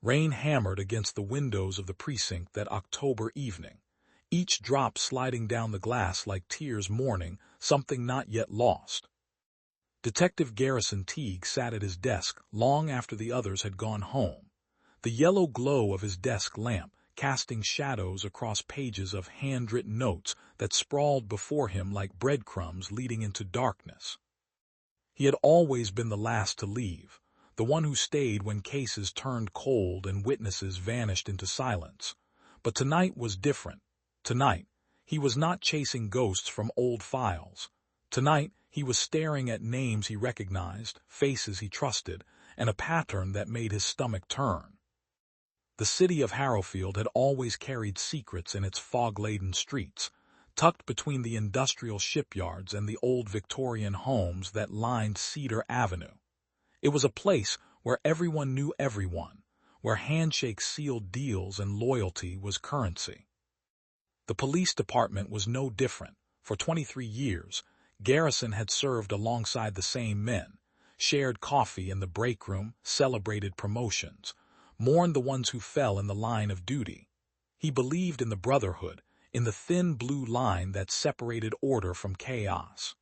Rain hammered against the windows of the precinct that October evening, each drop sliding down the glass like tears mourning something not yet lost. Detective Garrison Teague sat at his desk long after the others had gone home, the yellow glow of his desk lamp casting shadows across pages of handwritten notes that sprawled before him like breadcrumbs leading into darkness. He had always been the last to leave, the one who stayed when cases turned cold and witnesses vanished into silence. But tonight was different. Tonight, he was not chasing ghosts from old files. Tonight, he was staring at names he recognized, faces he trusted, and a pattern that made his stomach turn. The city of Harrowfield had always carried secrets in its fog-laden streets, tucked between the industrial shipyards and the old Victorian homes that lined Cedar Avenue. It was a place where everyone knew everyone, where handshakes sealed deals and loyalty was currency. The police department was no different. For 23 years, Garrison had served alongside the same men, shared coffee in the break room, celebrated promotions, mourned the ones who fell in the line of duty. He believed in the brotherhood, in the thin blue line that separated order from chaos.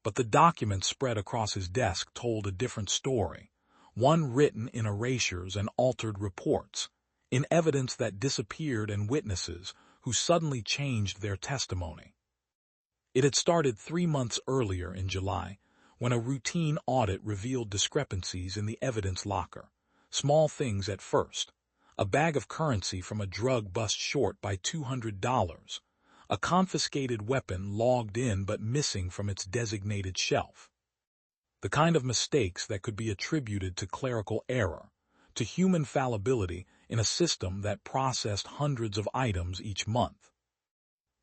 But the documents spread across his desk told a different story, one written in erasures and altered reports, in evidence that disappeared and witnesses who suddenly changed their testimony. It had started 3 months earlier in July, when a routine audit revealed discrepancies in the evidence locker. Small things at first. A bag of currency from a drug bust short by $200. A confiscated weapon logged in but missing from its designated shelf. The kind of mistakes that could be attributed to clerical error, to human fallibility in a system that processed hundreds of items each month.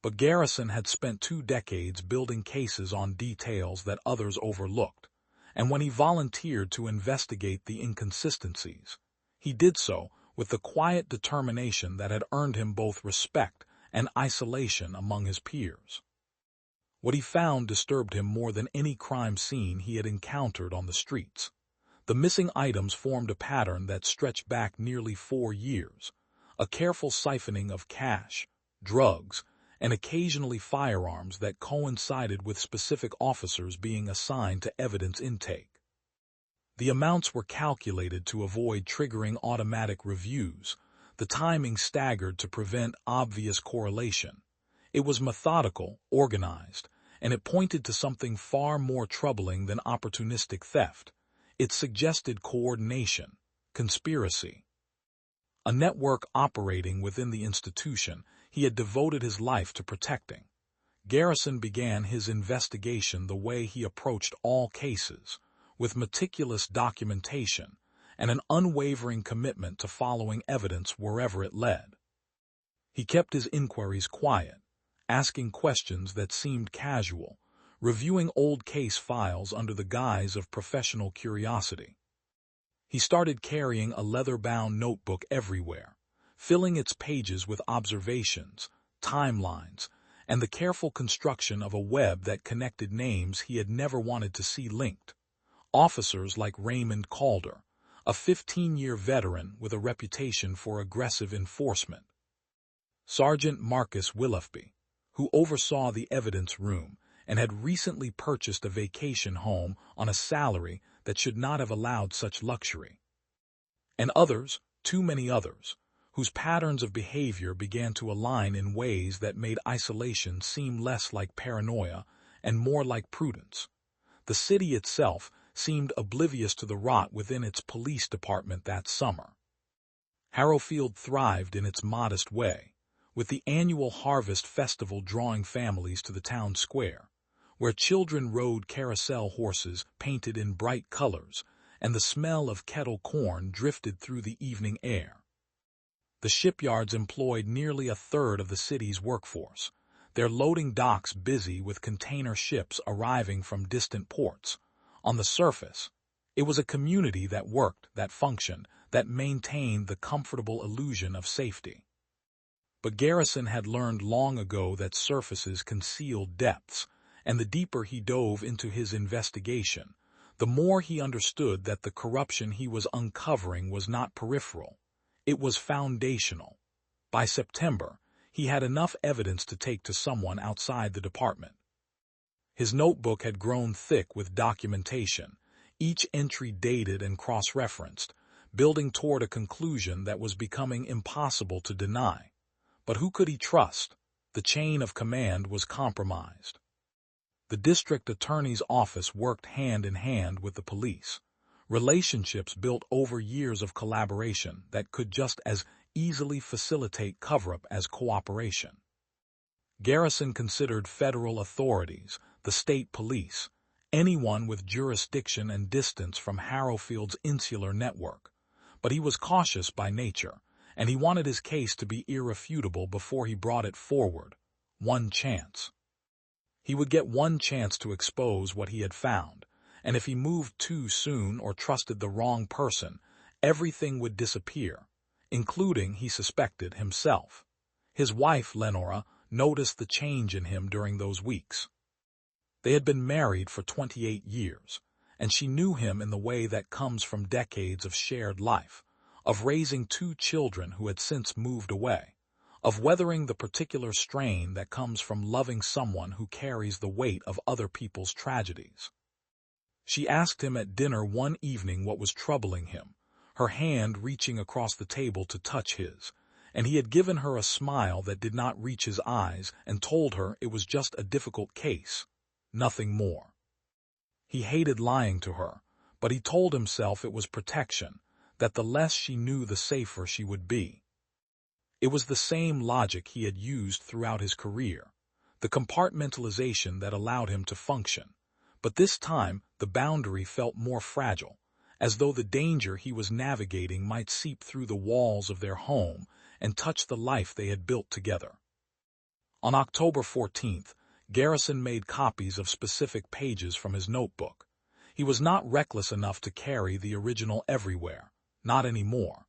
But Garrison had spent 2 decades building cases on details that others overlooked, and when he volunteered to investigate the inconsistencies, he did so with the quiet determination that had earned him both respect and isolation among his peers. What he found disturbed him more than any crime scene he had encountered on the streets. The missing items formed a pattern that stretched back nearly 4 years, a careful siphoning of cash, drugs, and occasionally firearms that coincided with specific officers being assigned to evidence intake. The amounts were calculated to avoid triggering automatic reviews, the timing staggered to prevent obvious correlation. It was methodical, organized, and it pointed to something far more troubling than opportunistic theft. It suggested coordination, conspiracy. A network operating within the institution he had devoted his life to protecting. Garrison began his investigation the way he approached all cases, with meticulous documentation and an unwavering commitment to following evidence wherever it led. He kept his inquiries quiet, asking questions that seemed casual, reviewing old case files under the guise of professional curiosity. He started carrying a leather-bound notebook everywhere, filling its pages with observations, timelines, and the careful construction of a web that connected names he had never wanted to see linked. Officers like Raymond Calder, a 15-year veteran with a reputation for aggressive enforcement. Sergeant Marcus Willefby, who oversaw the evidence room and had recently purchased a vacation home on a salary that should not have allowed such luxury. And others, too many others, whose patterns of behavior began to align in ways that made isolation seem less like paranoia and more like prudence. The city itself seemed oblivious to the rot within its police department that summer. Harrowfield thrived in its modest way, with the annual harvest festival drawing families to the town square, where children rode carousel horses painted in bright colors, and the smell of kettle corn drifted through the evening air. The shipyards employed nearly a third of the city's workforce, their loading docks busy with container ships arriving from distant ports. On the surface, it was a community that worked, that functioned, that maintained the comfortable illusion of safety. But Garrison had learned long ago that surfaces concealed depths, and the deeper he dove into his investigation, the more he understood that the corruption he was uncovering was not peripheral. It was foundational. By September, he had enough evidence to take to someone outside the department. His notebook had grown thick with documentation, each entry dated and cross-referenced, building toward a conclusion that was becoming impossible to deny. But who could he trust? The chain of command was compromised. The district attorney's office worked hand in hand with the police. Relationships built over years of collaboration that could just as easily facilitate cover-up as cooperation. Garrison considered federal authorities, the state police, anyone with jurisdiction and distance from Harrowfield's insular network. But he was cautious by nature, and he wanted his case to be irrefutable before he brought it forward. One chance. He would get one chance to expose what he had found, and if he moved too soon or trusted the wrong person, everything would disappear, including, he suspected, himself. His wife, Lenora, noticed the change in him during those weeks. They had been married for 28 years, and she knew him in the way that comes from decades of shared life, of raising two children who had since moved away, of weathering the particular strain that comes from loving someone who carries the weight of other people's tragedies. She asked him at dinner one evening what was troubling him, her hand reaching across the table to touch his, and he had given her a smile that did not reach his eyes and told her it was just a difficult case, nothing more. He hated lying to her, but he told himself it was protection, that the less she knew the safer she would be. It was the same logic he had used throughout his career, the compartmentalization that allowed him to function. But this time, the boundary felt more fragile, as though the danger he was navigating might seep through the walls of their home and touch the life they had built together. On October 14th, Garrison made copies of specific pages from his notebook. He was not reckless enough to carry the original everywhere, not anymore,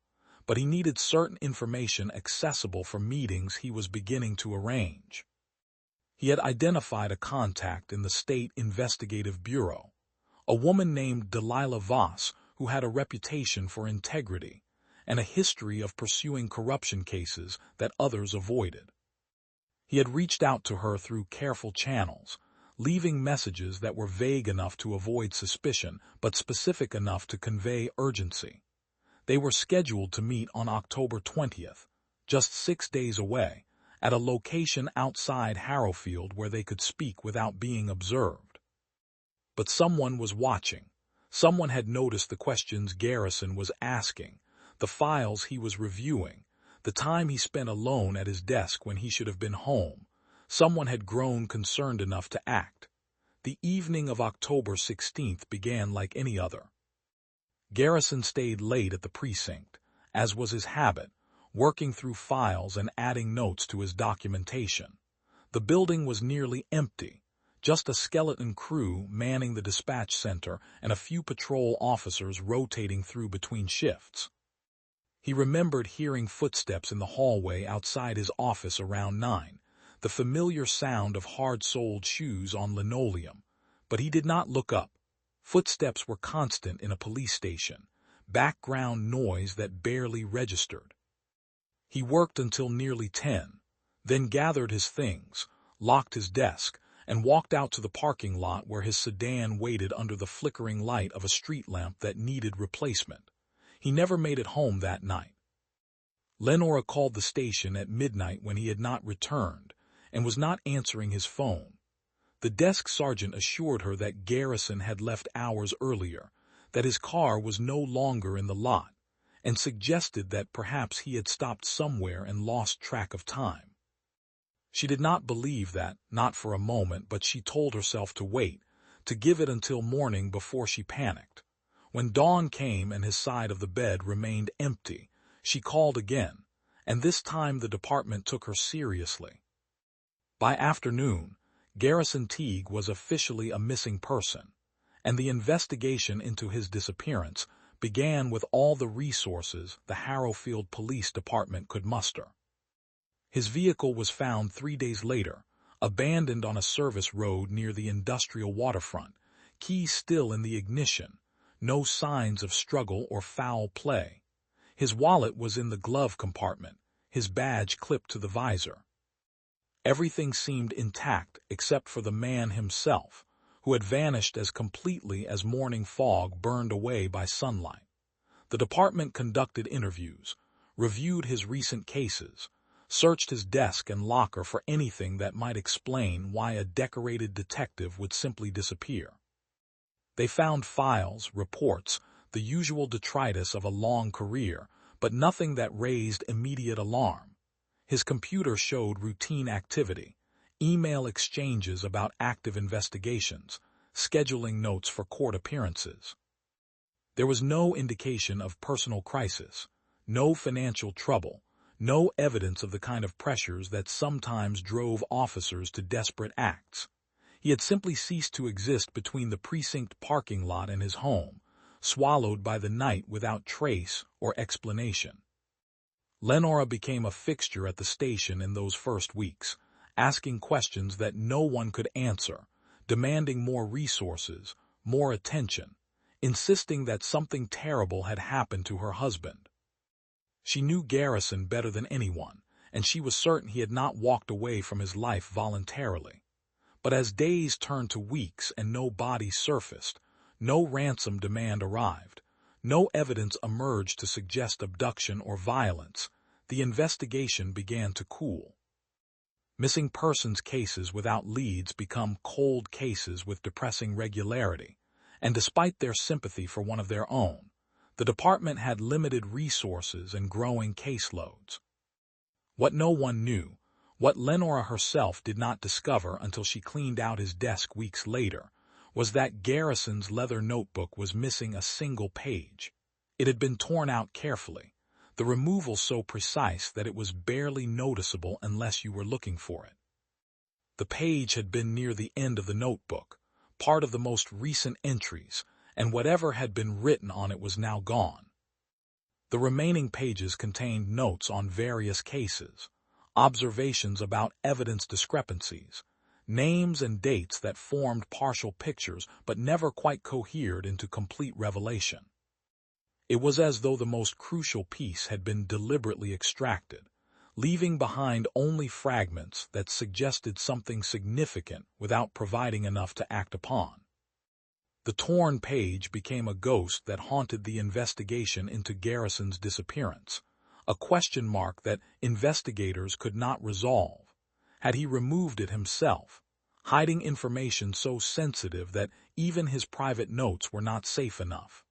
but he needed certain information accessible for meetings he was beginning to arrange. He had identified a contact in the State Investigative Bureau, a woman named Delilah Voss who had a reputation for integrity and a history of pursuing corruption cases that others avoided. He had reached out to her through careful channels, leaving messages that were vague enough to avoid suspicion but specific enough to convey urgency. They were scheduled to meet on October 20th, just 6 days away, at a location outside Harrowfield where they could speak without being observed. But someone was watching. Someone had noticed the questions Garrison was asking, the files he was reviewing, the time he spent alone at his desk when he should have been home. Someone had grown concerned enough to act. The evening of October 16th began like any other. Garrison stayed late at the precinct, as was his habit, working through files and adding notes to his documentation. The building was nearly empty, just a skeleton crew manning the dispatch center and a few patrol officers rotating through between shifts. He remembered hearing footsteps in the hallway outside his office around 9, the familiar sound of hard-soled shoes on linoleum, but he did not look up. Footsteps were constant in a police station, background noise that barely registered. He worked until nearly 10, then gathered his things, locked his desk, and walked out to the parking lot where his sedan waited under the flickering light of a street lamp that needed replacement. He never made it home that night. Lenora called the station at midnight when he had not returned and was not answering his phone. The desk sergeant assured her that Garrison had left hours earlier, that his car was no longer in the lot, and suggested that perhaps he had stopped somewhere and lost track of time. She did not believe that, not for a moment, but she told herself to wait, to give it until morning before she panicked. When dawn came and his side of the bed remained empty, she called again, and this time the department took her seriously. By afternoon, Garrison Teague was officially a missing person, and the investigation into his disappearance began with all the resources the Harrowfield Police Department could muster. His vehicle was found 3 days later, abandoned on a service road near the industrial waterfront, keys still in the ignition, no signs of struggle or foul play. His wallet was in the glove compartment, his badge clipped to the visor. Everything seemed intact except for the man himself, who had vanished as completely as morning fog burned away by sunlight. The department conducted interviews, reviewed his recent cases, searched his desk and locker for anything that might explain why a decorated detective would simply disappear. They found files, reports, the usual detritus of a long career, but nothing that raised immediate alarm. His computer showed routine activity, email exchanges about active investigations, scheduling notes for court appearances. There was no indication of personal crisis, no financial trouble, no evidence of the kind of pressures that sometimes drove officers to desperate acts. He had simply ceased to exist between the precinct parking lot and his home, swallowed by the night without trace or explanation. Lenora became a fixture at the station in those first weeks, asking questions that no one could answer, demanding more resources, more attention, insisting that something terrible had happened to her husband. She knew Garrison better than anyone, and she was certain he had not walked away from his life voluntarily. But as days turned to weeks and no body surfaced, no ransom demand arrived, no evidence emerged to suggest abduction or violence, the investigation began to cool. Missing persons cases without leads become cold cases with depressing regularity, and despite their sympathy for one of their own, the department had limited resources and growing caseloads. What no one knew, what Lenora herself did not discover until she cleaned out his desk weeks later, was that Garrison's leather notebook was missing a single page. It had been torn out carefully, the removal so precise that it was barely noticeable unless you were looking for it. The page had been near the end of the notebook, part of the most recent entries, and whatever had been written on it was now gone. The remaining pages contained notes on various cases, observations about evidence discrepancies, names and dates that formed partial pictures but never quite cohered into complete revelation. It was as though the most crucial piece had been deliberately extracted, leaving behind only fragments that suggested something significant without providing enough to act upon. The torn page became a ghost that haunted the investigation into Garrison's disappearance, a question mark that investigators could not resolve. Had he removed it himself, hiding information so sensitive that even his private notes were not safe enough?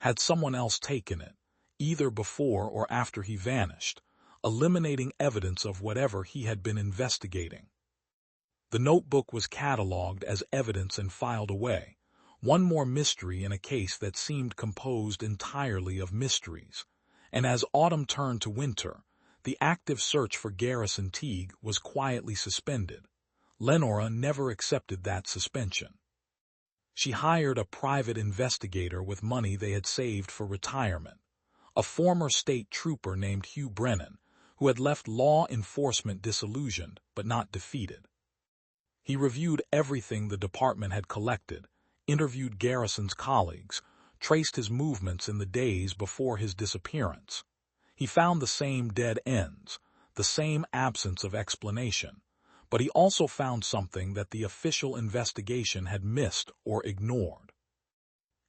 Had someone else taken it, either before or after he vanished, eliminating evidence of whatever he had been investigating? The notebook was catalogued as evidence and filed away, one more mystery in a case that seemed composed entirely of mysteries. And as autumn turned to winter, the active search for Garrison Teague was quietly suspended. Lenora never accepted that suspension. She hired a private investigator with money they had saved for retirement, a former state trooper named Hugh Brennan, who had left law enforcement disillusioned but not defeated. He reviewed everything the department had collected, interviewed Garrison's colleagues, traced his movements in the days before his disappearance. He found the same dead ends, the same absence of explanation, but he also found something that the official investigation had missed or ignored.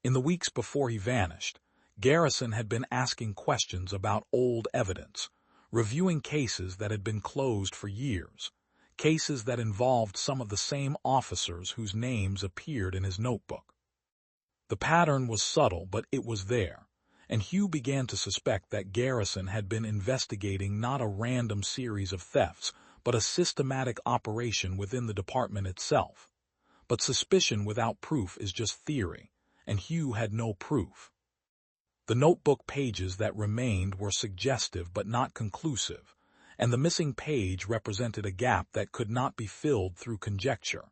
In the weeks before he vanished, Garrison had been asking questions about old evidence, reviewing cases that had been closed for years, cases that involved some of the same officers whose names appeared in his notebook. The pattern was subtle, but it was there, and Hugh began to suspect that Garrison had been investigating not a random series of thefts, but a systematic operation within the department itself. But suspicion without proof is just theory, and Hugh had no proof. The notebook pages that remained were suggestive but not conclusive, and the missing page represented a gap that could not be filled through conjecture.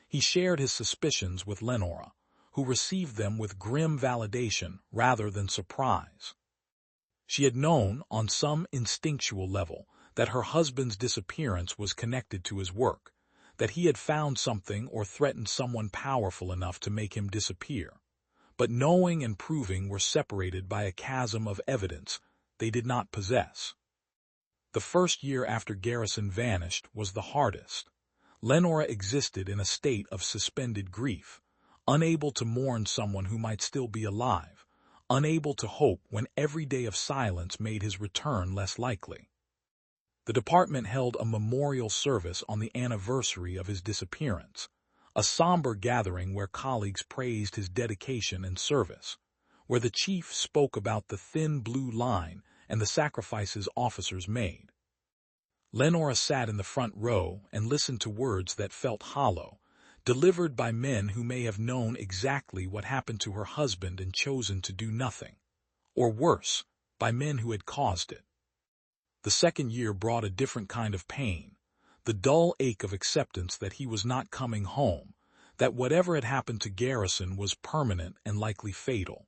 He shared his suspicions with Lenora, who received them with grim validation rather than surprise. She had known, on some instinctual level, that her husband's disappearance was connected to his work, that he had found something or threatened someone powerful enough to make him disappear. but knowing and proving were separated by a chasm of evidence they did not possess. The first year after Garrison vanished was the hardest. Lenora existed in a state of suspended grief, unable to mourn someone who might still be alive, unable to hope when every day of silence made his return less likely. The department held a memorial service on the anniversary of his disappearance, a somber gathering where colleagues praised his dedication and service, where the chief spoke about the thin blue line and the sacrifices officers made. Lenora sat in the front row and listened to words that felt hollow, delivered by men who may have known exactly what happened to her husband and chosen to do nothing, or worse, by men who had caused it. The second year brought a different kind of pain, the dull ache of acceptance that he was not coming home, that whatever had happened to Garrison was permanent and likely fatal.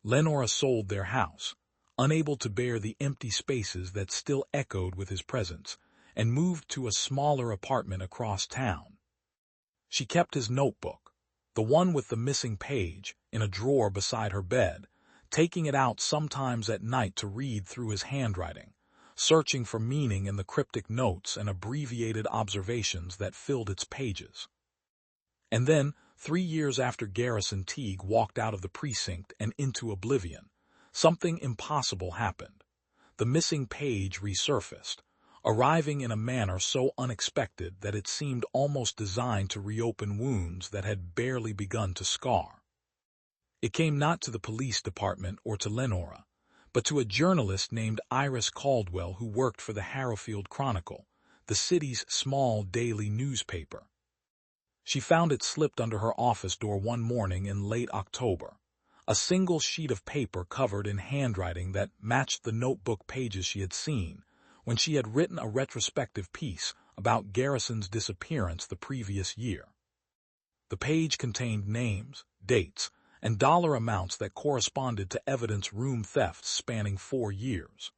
Lenora sold their house, unable to bear the empty spaces that still echoed with his presence, and moved to a smaller apartment across town. She kept his notebook, the one with the missing page, in a drawer beside her bed, taking it out sometimes at night to read through his handwriting, searching for meaning in the cryptic notes and abbreviated observations that filled its pages. And then, 3 years after Garrison Teague walked out of the precinct and into oblivion, something impossible happened. The missing page resurfaced, arriving in a manner so unexpected that it seemed almost designed to reopen wounds that had barely begun to scar. It came not to the police department or to Lenora, but to a journalist named Iris Caldwell who worked for the Harrowfield Chronicle, the city's small daily newspaper. She found it slipped under her office door one morning in late October, a single sheet of paper covered in handwriting that matched the notebook pages she had seen when she had written a retrospective piece about Garrison's disappearance the previous year. The page contained names, dates, and dollar amounts that corresponded to evidence room thefts spanning 4 years.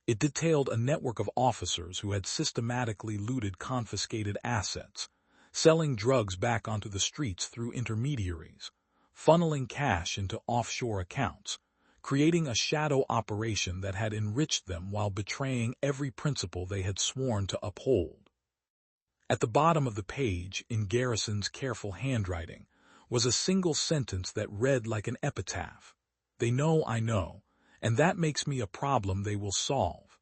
It detailed a network of officers who had systematically looted confiscated assets, selling drugs back onto the streets through intermediaries, funneling cash into offshore accounts, creating a shadow operation that had enriched them while betraying every principle they had sworn to uphold. At the bottom of the page, in Garrison's careful handwriting, was a single sentence that read like an epitaph. "They know I know, and that makes me a problem they will solve."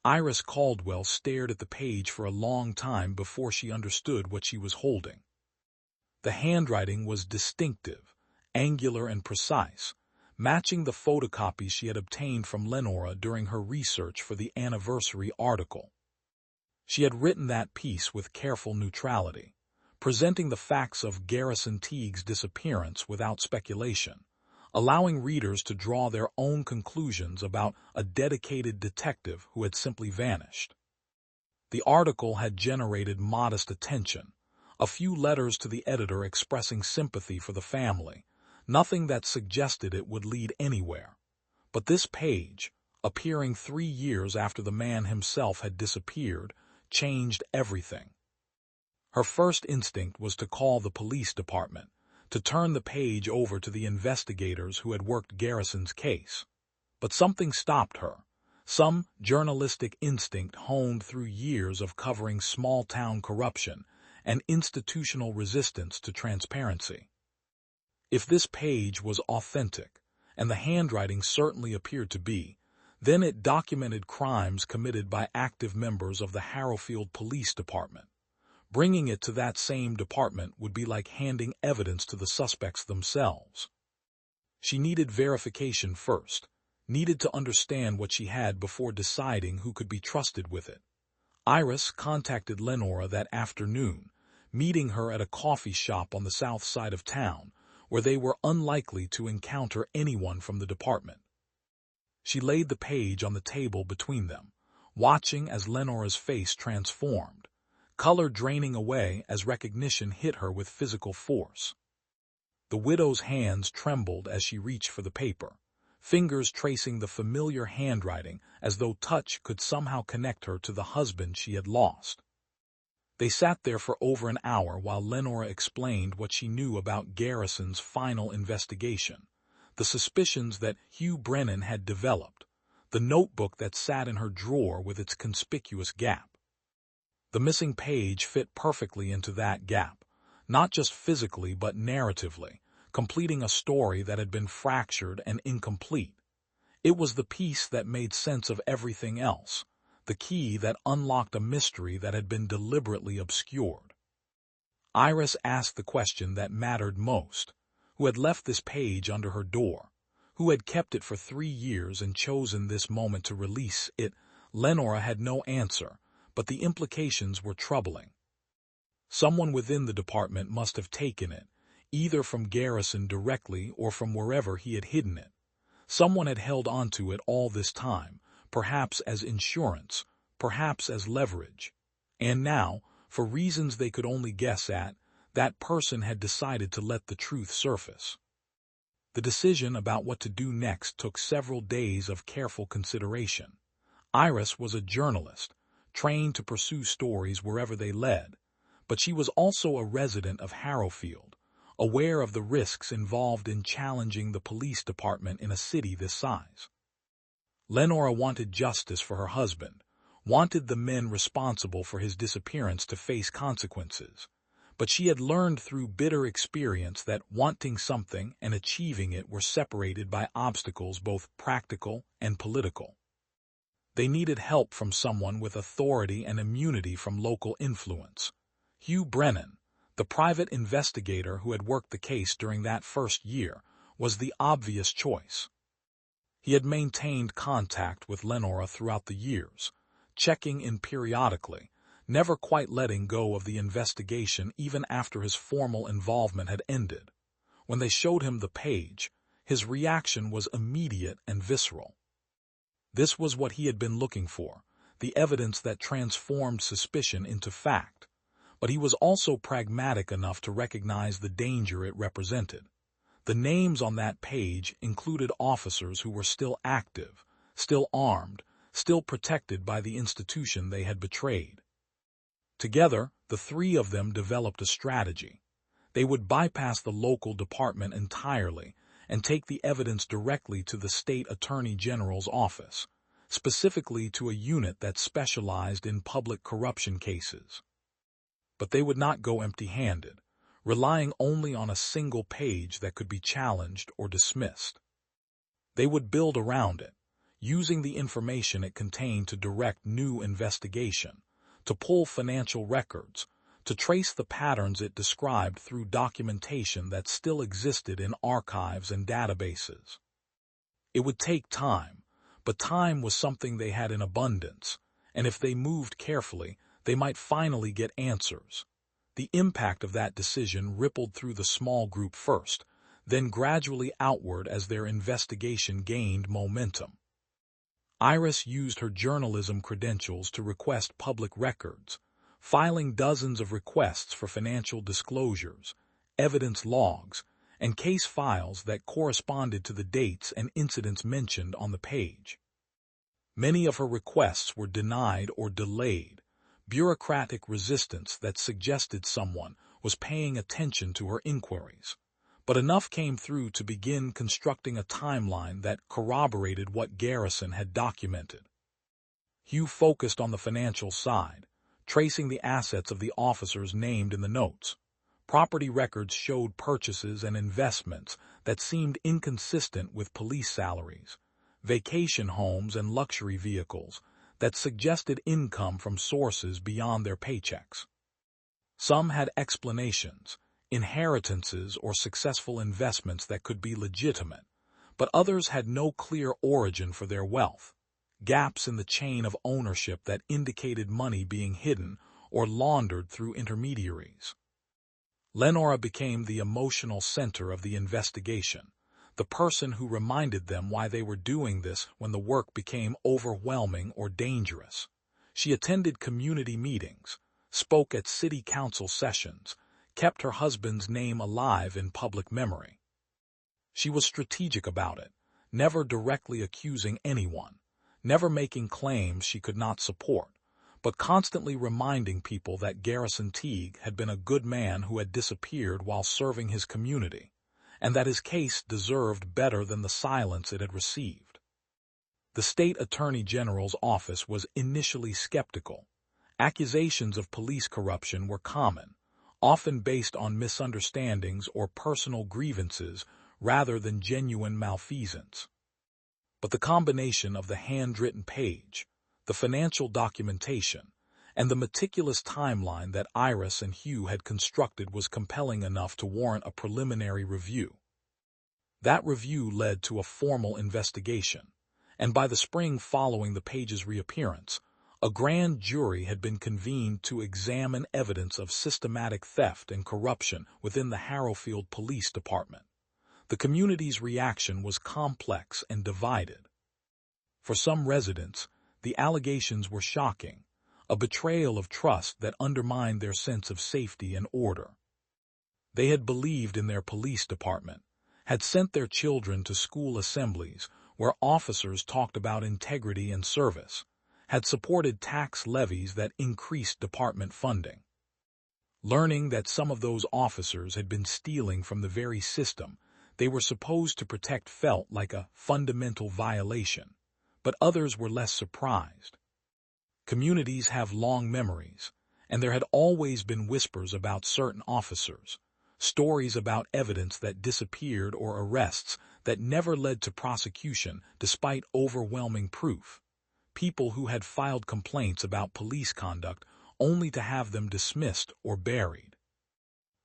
Iris Caldwell stared at the page for a long time before she understood what she was holding. The handwriting was distinctive, angular and precise, matching the photocopies she had obtained from Lenora during her research for the anniversary article. She had written that piece with careful neutrality, presenting the facts of Garrison Teague's disappearance without speculation, allowing readers to draw their own conclusions about a dedicated detective who had simply vanished. The article had generated modest attention, a few letters to the editor expressing sympathy for the family, nothing that suggested it would lead anywhere. But this page, appearing 3 years after the man himself had disappeared, changed everything. Her first instinct was to call the police department, to turn the page over to the investigators who had worked Garrison's case. But something stopped her, some journalistic instinct honed through years of covering small-town corruption and institutional resistance to transparency. If this page was authentic, and the handwriting certainly appeared to be, then it documented crimes committed by active members of the Harrowfield Police Department. Bringing it to that same department would be like handing evidence to the suspects themselves. She needed verification first, needed to understand what she had before deciding who could be trusted with it. Iris contacted Lenora that afternoon, meeting her at a coffee shop on the south side of town, where they were unlikely to encounter anyone from the department. She laid the page on the table between them, watching as Lenora's face transformed, color draining away as recognition hit her with physical force. The widow's hands trembled as she reached for the paper, fingers tracing the familiar handwriting as though touch could somehow connect her to the husband she had lost. They sat there for over an hour while Lenora explained what she knew about Garrison's final investigation, the suspicions that Hugh Brennan had developed, the notebook that sat in her drawer with its conspicuous gap. The missing page fit perfectly into that gap, not just physically but narratively, completing a story that had been fractured and incomplete. It was the piece that made sense of everything else, the key that unlocked a mystery that had been deliberately obscured. Iris asked the question that mattered most: who had left this page under her door? Who had kept it for 3 years and chosen this moment to release it? Lenora had no answer, but the implications were troubling. Someone within the department must have taken it, either from Garrison directly or from wherever he had hidden it. Someone had held onto it all this time, perhaps as insurance, perhaps as leverage. And now, for reasons they could only guess at, that person had decided to let the truth surface. The decision about what to do next took several days of careful consideration. Iris was a journalist, trained to pursue stories wherever they led, but she was also a resident of Harrowfield, aware of the risks involved in challenging the police department in a city this size. Lenora wanted justice for her husband, wanted the men responsible for his disappearance to face consequences, but she had learned through bitter experience that wanting something and achieving it were separated by obstacles both practical and political. They needed help from someone with authority and immunity from local influence. Hugh Brennan, the private investigator who had worked the case during that first year, was the obvious choice. He had maintained contact with Lenora throughout the years, checking in periodically, never quite letting go of the investigation even after his formal involvement had ended. When they showed him the page, his reaction was immediate and visceral. This was what he had been looking for, the evidence that transformed suspicion into fact. But he was also pragmatic enough to recognize the danger it represented. The names on that page included officers who were still active, still armed, still protected by the institution they had betrayed. Together, the 3 of them developed a strategy. They would bypass the local department entirely and take the evidence directly to the state attorney general's office, specifically to a unit that specialized in public corruption cases. But they would not go empty-handed, relying only on a single page that could be challenged or dismissed. They would build around it, using the information it contained to direct new investigation, to pull financial records, to trace the patterns it described through documentation that still existed in archives and databases. It would take time, but time was something they had in abundance, and if they moved carefully, they might finally get answers. The impact of that decision rippled through the small group first, then gradually outward as their investigation gained momentum. Iris used her journalism credentials to request public records, filing dozens of requests for financial disclosures, evidence logs, and case files that corresponded to the dates and incidents mentioned on the page. Many of her requests were denied or delayed, bureaucratic resistance that suggested someone was paying attention to her inquiries. But enough came through to begin constructing a timeline that corroborated what Garrison had documented. Hugh focused on the financial side, tracing the assets of the officers named in the notes. Property records showed purchases and investments that seemed inconsistent with police salaries, vacation homes and luxury vehicles that suggested income from sources beyond their paychecks. Some had explanations, inheritances or successful investments that could be legitimate, but others had no clear origin for their wealth, gaps in the chain of ownership that indicated money being hidden or laundered through intermediaries. Lenora became the emotional center of the investigation, the person who reminded them why they were doing this when the work became overwhelming or dangerous. She attended community meetings, spoke at city council sessions, kept her husband's name alive in public memory. She was strategic about it, never directly accusing anyone, never making claims she could not support, but constantly reminding people that Garrison Teague had been a good man who had disappeared while serving his community, and that his case deserved better than the silence it had received. The state attorney general's office was initially skeptical. Accusations of police corruption were common, often based on misunderstandings or personal grievances rather than genuine malfeasance. But the combination of the handwritten page, the financial documentation, and the meticulous timeline that Iris and Hugh had constructed was compelling enough to warrant a preliminary review. That review led to a formal investigation, and by the spring following the page's reappearance, a grand jury had been convened to examine evidence of systematic theft and corruption within the Harrowfield Police Department. The community's reaction was complex and divided. For some residents, the allegations were shocking, a betrayal of trust that undermined their sense of safety and order. They had believed in their police department, had sent their children to school assemblies where officers talked about integrity and service, had supported tax levies that increased department funding. Learning that some of those officers had been stealing from the very system they were supposed to protect felt like a fundamental violation, but others were less surprised. Communities have long memories, and there had always been whispers about certain officers, stories about evidence that disappeared or arrests that never led to prosecution despite overwhelming proof, people who had filed complaints about police conduct only to have them dismissed or buried.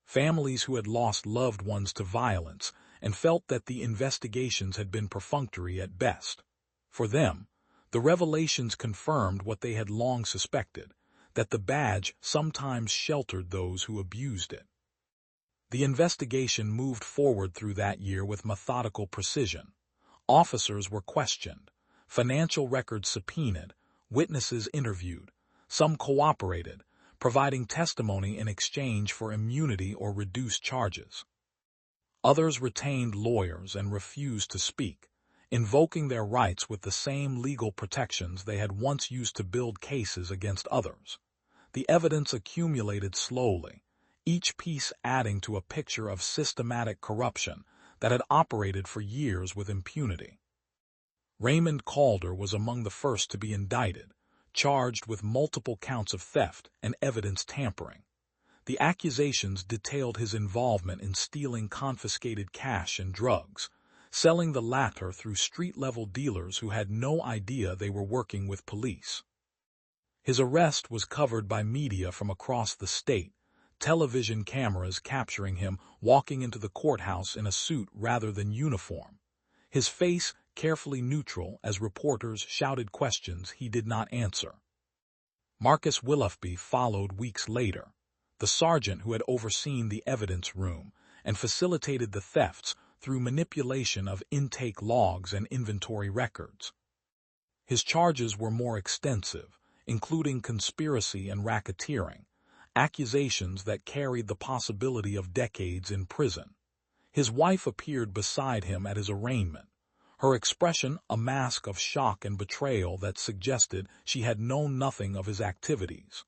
Families who had lost loved ones to violence and felt that the investigations had been perfunctory at best. For them, the revelations confirmed what they had long suspected, that the badge sometimes sheltered those who abused it. The investigation moved forward through that year with methodical precision. Officers were questioned, financial records subpoenaed, witnesses interviewed. Some cooperated, providing testimony in exchange for immunity or reduced charges. Others retained lawyers and refused to speak, invoking their rights with the same legal protections they had once used to build cases against others. The evidence accumulated slowly, each piece adding to a picture of systematic corruption that had operated for years with impunity. Raymond Calder was among the first to be indicted, charged with multiple counts of theft and evidence tampering. The accusations detailed his involvement in stealing confiscated cash and drugs, selling the latter through street-level dealers who had no idea they were working with police. His arrest was covered by media from across the state, television cameras capturing him walking into the courthouse in a suit rather than uniform, his face carefully neutral as reporters shouted questions he did not answer. Marcus Willoughby followed weeks later, the sergeant who had overseen the evidence room and facilitated the thefts through manipulation of intake logs and inventory records. His charges were more extensive, including conspiracy and racketeering, accusations that carried the possibility of decades in prison. His wife appeared beside him at his arraignment, her expression a mask of shock and betrayal that suggested she had known nothing of his activities.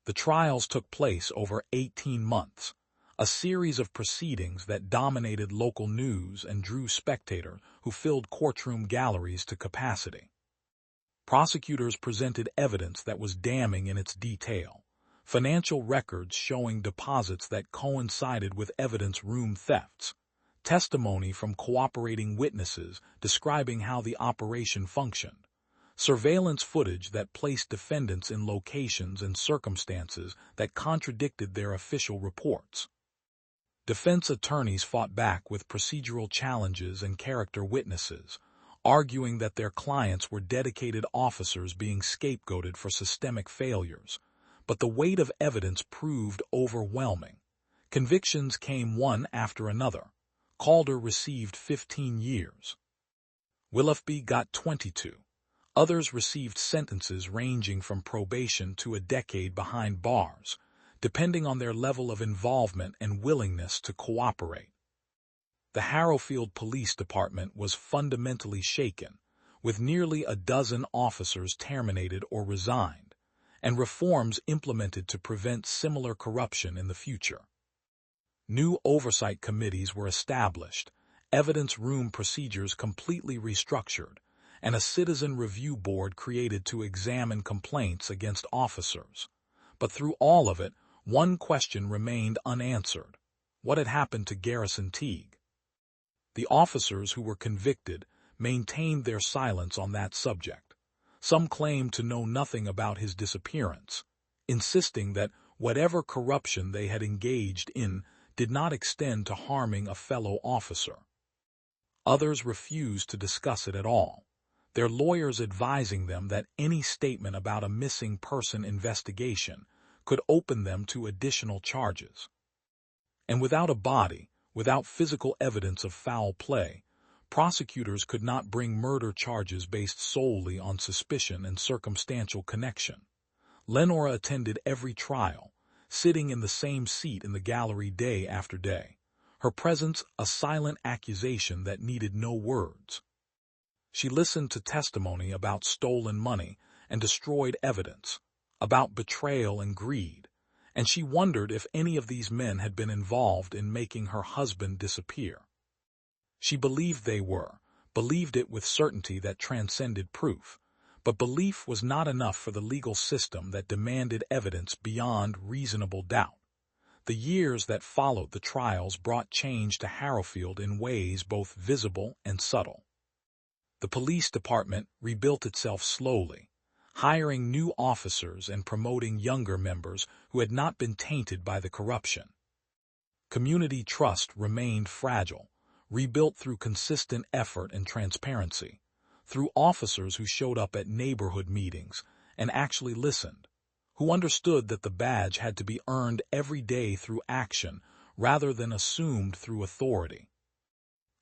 The trials took place over 18 months, a series of proceedings that dominated local news and drew spectators who filled courtroom galleries to capacity. Prosecutors presented evidence that was damning in its detail, financial records showing deposits that coincided with evidence room thefts, testimony from cooperating witnesses describing how the operation functioned, surveillance footage that placed defendants in locations and circumstances that contradicted their official reports. Defense attorneys fought back with procedural challenges and character witnesses, arguing that their clients were dedicated officers being scapegoated for systemic failures. But the weight of evidence proved overwhelming. Convictions came one after another. Calder received 15 years. Willoughby got 22. Others received sentences ranging from probation to a decade behind bars, depending on their level of involvement and willingness to cooperate. The Harrowfield Police Department was fundamentally shaken, with nearly a dozen officers terminated or resigned, and reforms implemented to prevent similar corruption in the future. New oversight committees were established, evidence room procedures completely restructured, and a citizen review board created to examine complaints against officers. But through all of it, one question remained unanswered. What had happened to Garrison Teague? The officers who were convicted maintained their silence on that subject. Some claimed to know nothing about his disappearance, insisting that whatever corruption they had engaged in did not extend to harming a fellow officer. Others refused to discuss it at all, their lawyers advising them that any statement about a missing person investigation could open them to additional charges. And without a body, without physical evidence of foul play, prosecutors could not bring murder charges based solely on suspicion and circumstantial connection. Lenora attended every trial, sitting in the same seat in the gallery day after day, her presence a silent accusation that needed no words. She listened to testimony about stolen money and destroyed evidence, about betrayal and greed, and she wondered if any of these men had been involved in making her husband disappear. She believed they were, believed it with certainty that transcended proof, but belief was not enough for the legal system that demanded evidence beyond reasonable doubt. The years that followed the trials brought change to Harrowfield in ways both visible and subtle. The police department rebuilt itself slowly, hiring new officers and promoting younger members who had not been tainted by the corruption. Community trust remained fragile, rebuilt through consistent effort and transparency, through officers who showed up at neighborhood meetings and actually listened, who understood that the badge had to be earned every day through action rather than assumed through authority.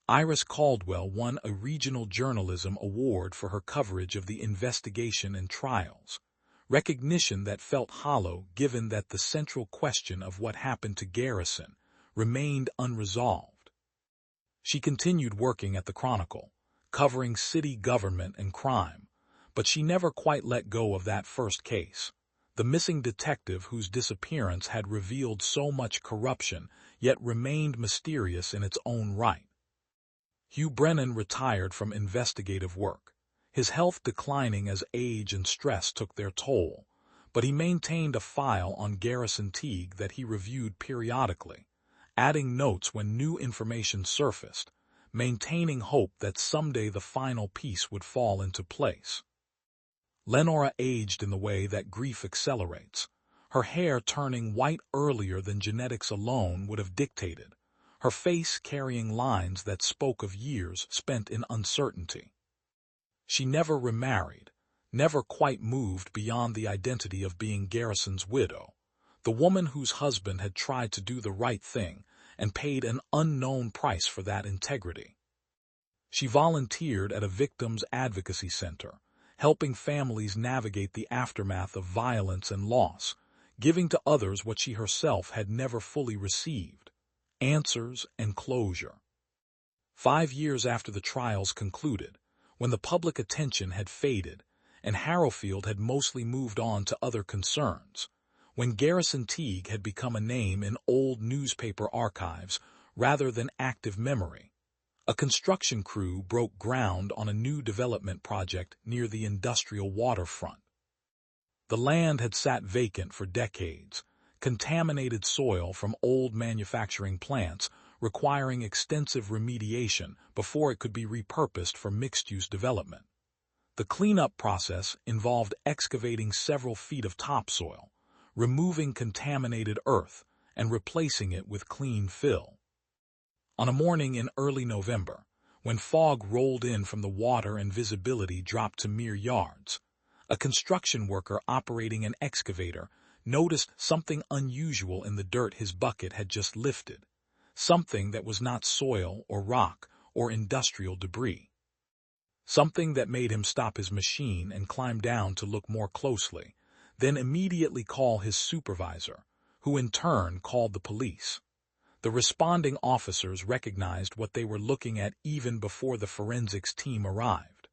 Iris Caldwell won a Regional Journalism Award for her coverage of the investigation and trials, recognition that felt hollow given that the central question of what happened to Garrison remained unresolved. She continued working at the Chronicle, covering city government and crime, but she never quite let go of that first case, the missing detective whose disappearance had revealed so much corruption yet remained mysterious in its own right. Hugh Brennan retired from investigative work, his health declining as age and stress took their toll, but he maintained a file on Garrison Teague that he reviewed periodically, adding notes when new information surfaced, maintaining hope that someday the final piece would fall into place. Lenora aged in the way that grief accelerates, her hair turning white earlier than genetics alone would have dictated, her face carrying lines that spoke of years spent in uncertainty. She never remarried, never quite moved beyond the identity of being Garrison's widow, the woman whose husband had tried to do the right thing and paid an unknown price for that integrity. She volunteered at a victims' advocacy center, helping families navigate the aftermath of violence and loss, giving to others what she herself had never fully received: answers and closure. 5 years after the trials concluded, when the public attention had faded and Harrowfield had mostly moved on to other concerns, when Garrison Teague had become a name in old newspaper archives rather than active memory, a construction crew broke ground on a new development project near the industrial waterfront. The land had sat vacant for decades, contaminated soil from old manufacturing plants requiring extensive remediation before it could be repurposed for mixed-use development. The cleanup process involved excavating several feet of topsoil, removing contaminated earth, and replacing it with clean fill. On a morning in early November, when fog rolled in from the water and visibility dropped to mere yards, a construction worker operating an excavator noticed something unusual in the dirt his bucket had just lifted, something that was not soil or rock or industrial debris. Something that made him stop his machine and climb down to look more closely, then immediately call his supervisor, who in turn called the police. The responding officers recognized what they were looking at even before the forensics team arrived.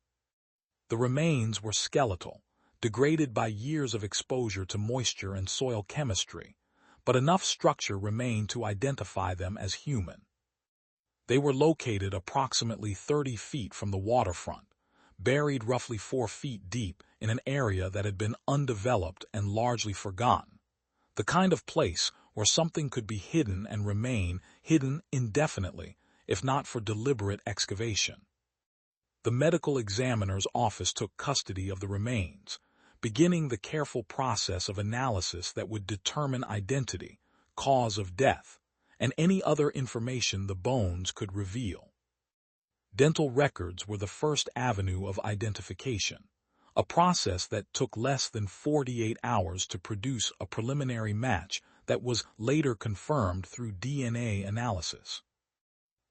The remains were skeletal, degraded by years of exposure to moisture and soil chemistry, but enough structure remained to identify them as human. They were located approximately 30 feet from the waterfront, buried roughly 4 feet deep in an area that had been undeveloped and largely forgotten, the kind of place where something could be hidden and remain hidden indefinitely, if not for deliberate excavation. The medical examiner's office took custody of the remains, beginning the careful process of analysis that would determine identity, cause of death, and any other information the bones could reveal. Dental records were the first avenue of identification, a process that took less than 48 hours to produce a preliminary match that was later confirmed through DNA analysis.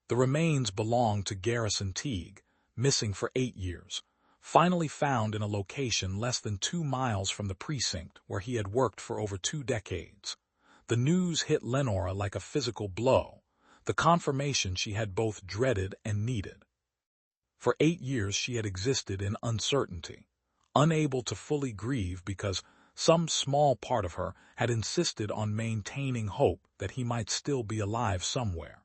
The remains belonged to Garrison Teague, missing for 8 years, finally found in a location less than 2 miles from the precinct where he had worked for over 2 decades. The news hit Lenora like a physical blow, the confirmation she had both dreaded and needed. For 8 years she had existed in uncertainty, unable to fully grieve because some small part of her had insisted on maintaining hope that he might still be alive somewhere.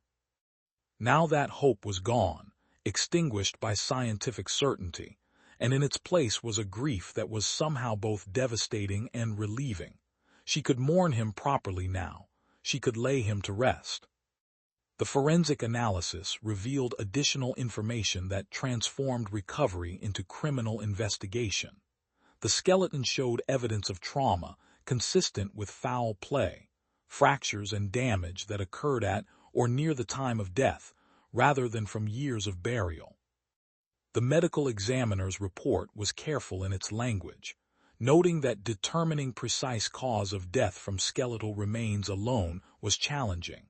Now that hope was gone, extinguished by scientific certainty, and in its place was a grief that was somehow both devastating and relieving. She could mourn him properly now. She could lay him to rest. The forensic analysis revealed additional information that transformed recovery into criminal investigation. The skeleton showed evidence of trauma consistent with foul play, fractures and damage that occurred at or near the time of death, rather than from years of burial. The medical examiner's report was careful in its language, noting that determining precise cause of death from skeletal remains alone was challenging,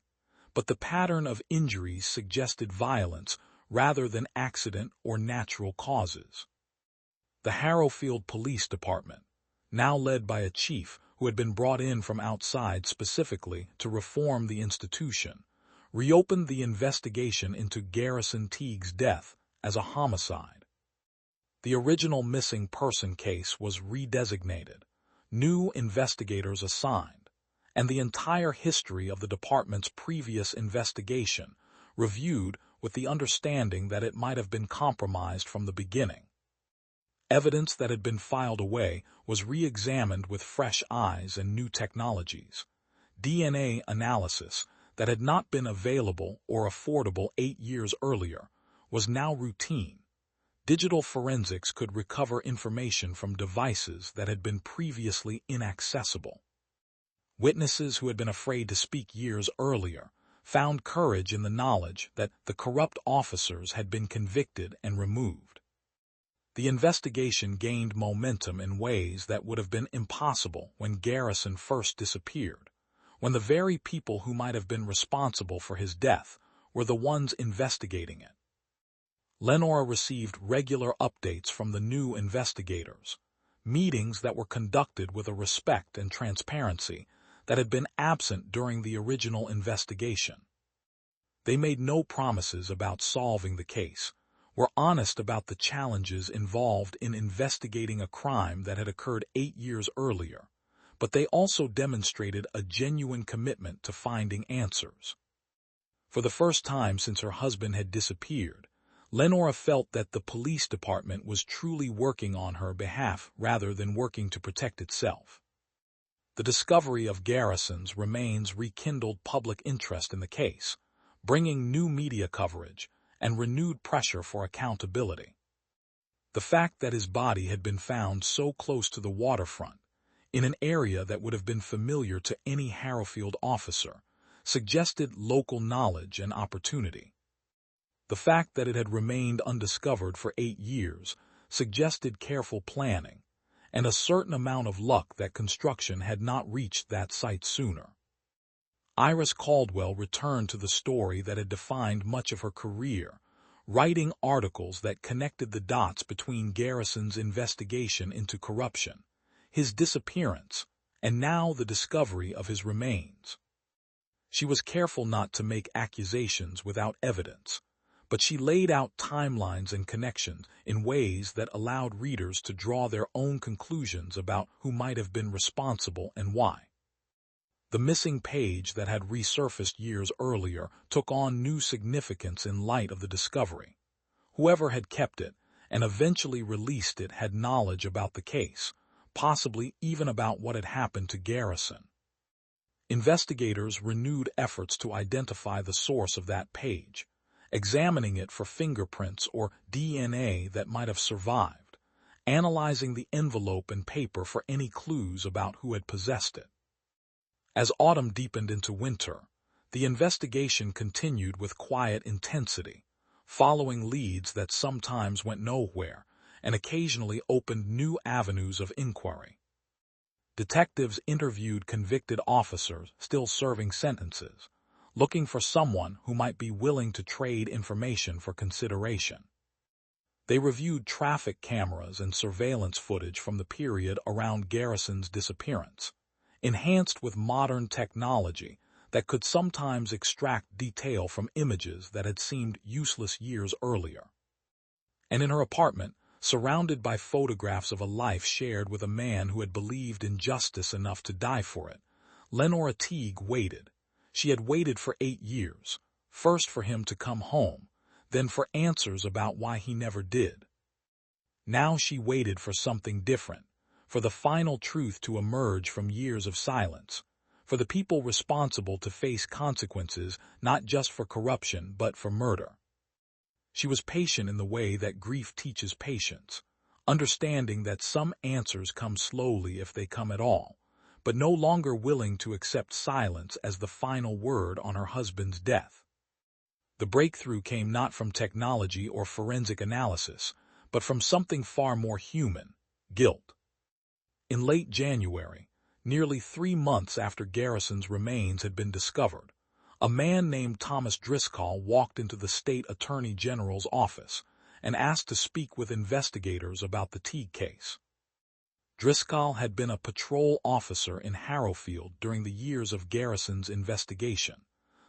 but the pattern of injuries suggested violence rather than accident or natural causes. The Harrowfield Police Department, now led by a chief who had been brought in from outside specifically to reform the institution, reopened the investigation into Garrison Teague's death as a homicide. The original missing person case was redesignated, new investigators assigned, and the entire history of the department's previous investigation reviewed with the understanding that it might have been compromised from the beginning. Evidence that had been filed away was re-examined with fresh eyes and new technologies. DNA analysis that had not been available or affordable 8 years earlier was now routine. Digital forensics could recover information from devices that had been previously inaccessible. Witnesses who had been afraid to speak years earlier found courage in the knowledge that the corrupt officers had been convicted and removed. The investigation gained momentum in ways that would have been impossible when Garrison first disappeared, when the very people who might have been responsible for his death were the ones investigating it. Lenora received regular updates from the new investigators, meetings that were conducted with a respect and transparency that had been absent during the original investigation. They made no promises about solving the case, were honest about the challenges involved in investigating a crime that had occurred 8 years earlier, but they also demonstrated a genuine commitment to finding answers. For the first time since her husband had disappeared, Lenora felt that the police department was truly working on her behalf rather than working to protect itself. The discovery of Garrison's remains rekindled public interest in the case, bringing new media coverage and renewed pressure for accountability. The fact that his body had been found so close to the waterfront, in an area that would have been familiar to any Harrowfield officer, suggested local knowledge and opportunity. The fact that it had remained undiscovered for 8 years suggested careful planning, and a certain amount of luck that construction had not reached that site sooner. Iris Caldwell returned to the story that had defined much of her career, writing articles that connected the dots between Garrison's investigation into corruption, his disappearance, and now the discovery of his remains. She was careful not to make accusations without evidence, but she laid out timelines and connections in ways that allowed readers to draw their own conclusions about who might have been responsible and why. The missing page that had resurfaced years earlier took on new significance in light of the discovery. Whoever had kept it and eventually released it had knowledge about the case, possibly even about what had happened to Garrison. Investigators renewed efforts to identify the source of that page, examining it for fingerprints or DNA that might have survived, analyzing the envelope and paper for any clues about who had possessed it. As autumn deepened into winter, the investigation continued with quiet intensity, following leads that sometimes went nowhere and occasionally opened new avenues of inquiry. Detectives interviewed convicted officers still serving sentences, looking for someone who might be willing to trade information for consideration. They reviewed traffic cameras and surveillance footage from the period around Garrison's disappearance, enhanced with modern technology that could sometimes extract detail from images that had seemed useless years earlier. And in her apartment, surrounded by photographs of a life shared with a man who had believed in justice enough to die for it, Lenora Teague waited. She had waited for 8 years, first for him to come home, then for answers about why he never did. Now she waited for something different, for the final truth to emerge from years of silence, for the people responsible to face consequences not just for corruption but for murder. She was patient in the way that grief teaches patience, understanding that some answers come slowly if they come at all, but no longer willing to accept silence as the final word on her husband's death. The breakthrough came not from technology or forensic analysis, but from something far more human: guilt. In late January, nearly 3 months after Garrison's remains had been discovered, a man named Thomas Driscoll walked into the state attorney general's office and asked to speak with investigators about the Teague case. Driscoll had been a patrol officer in Harrowfield during the years of Garrison's investigation,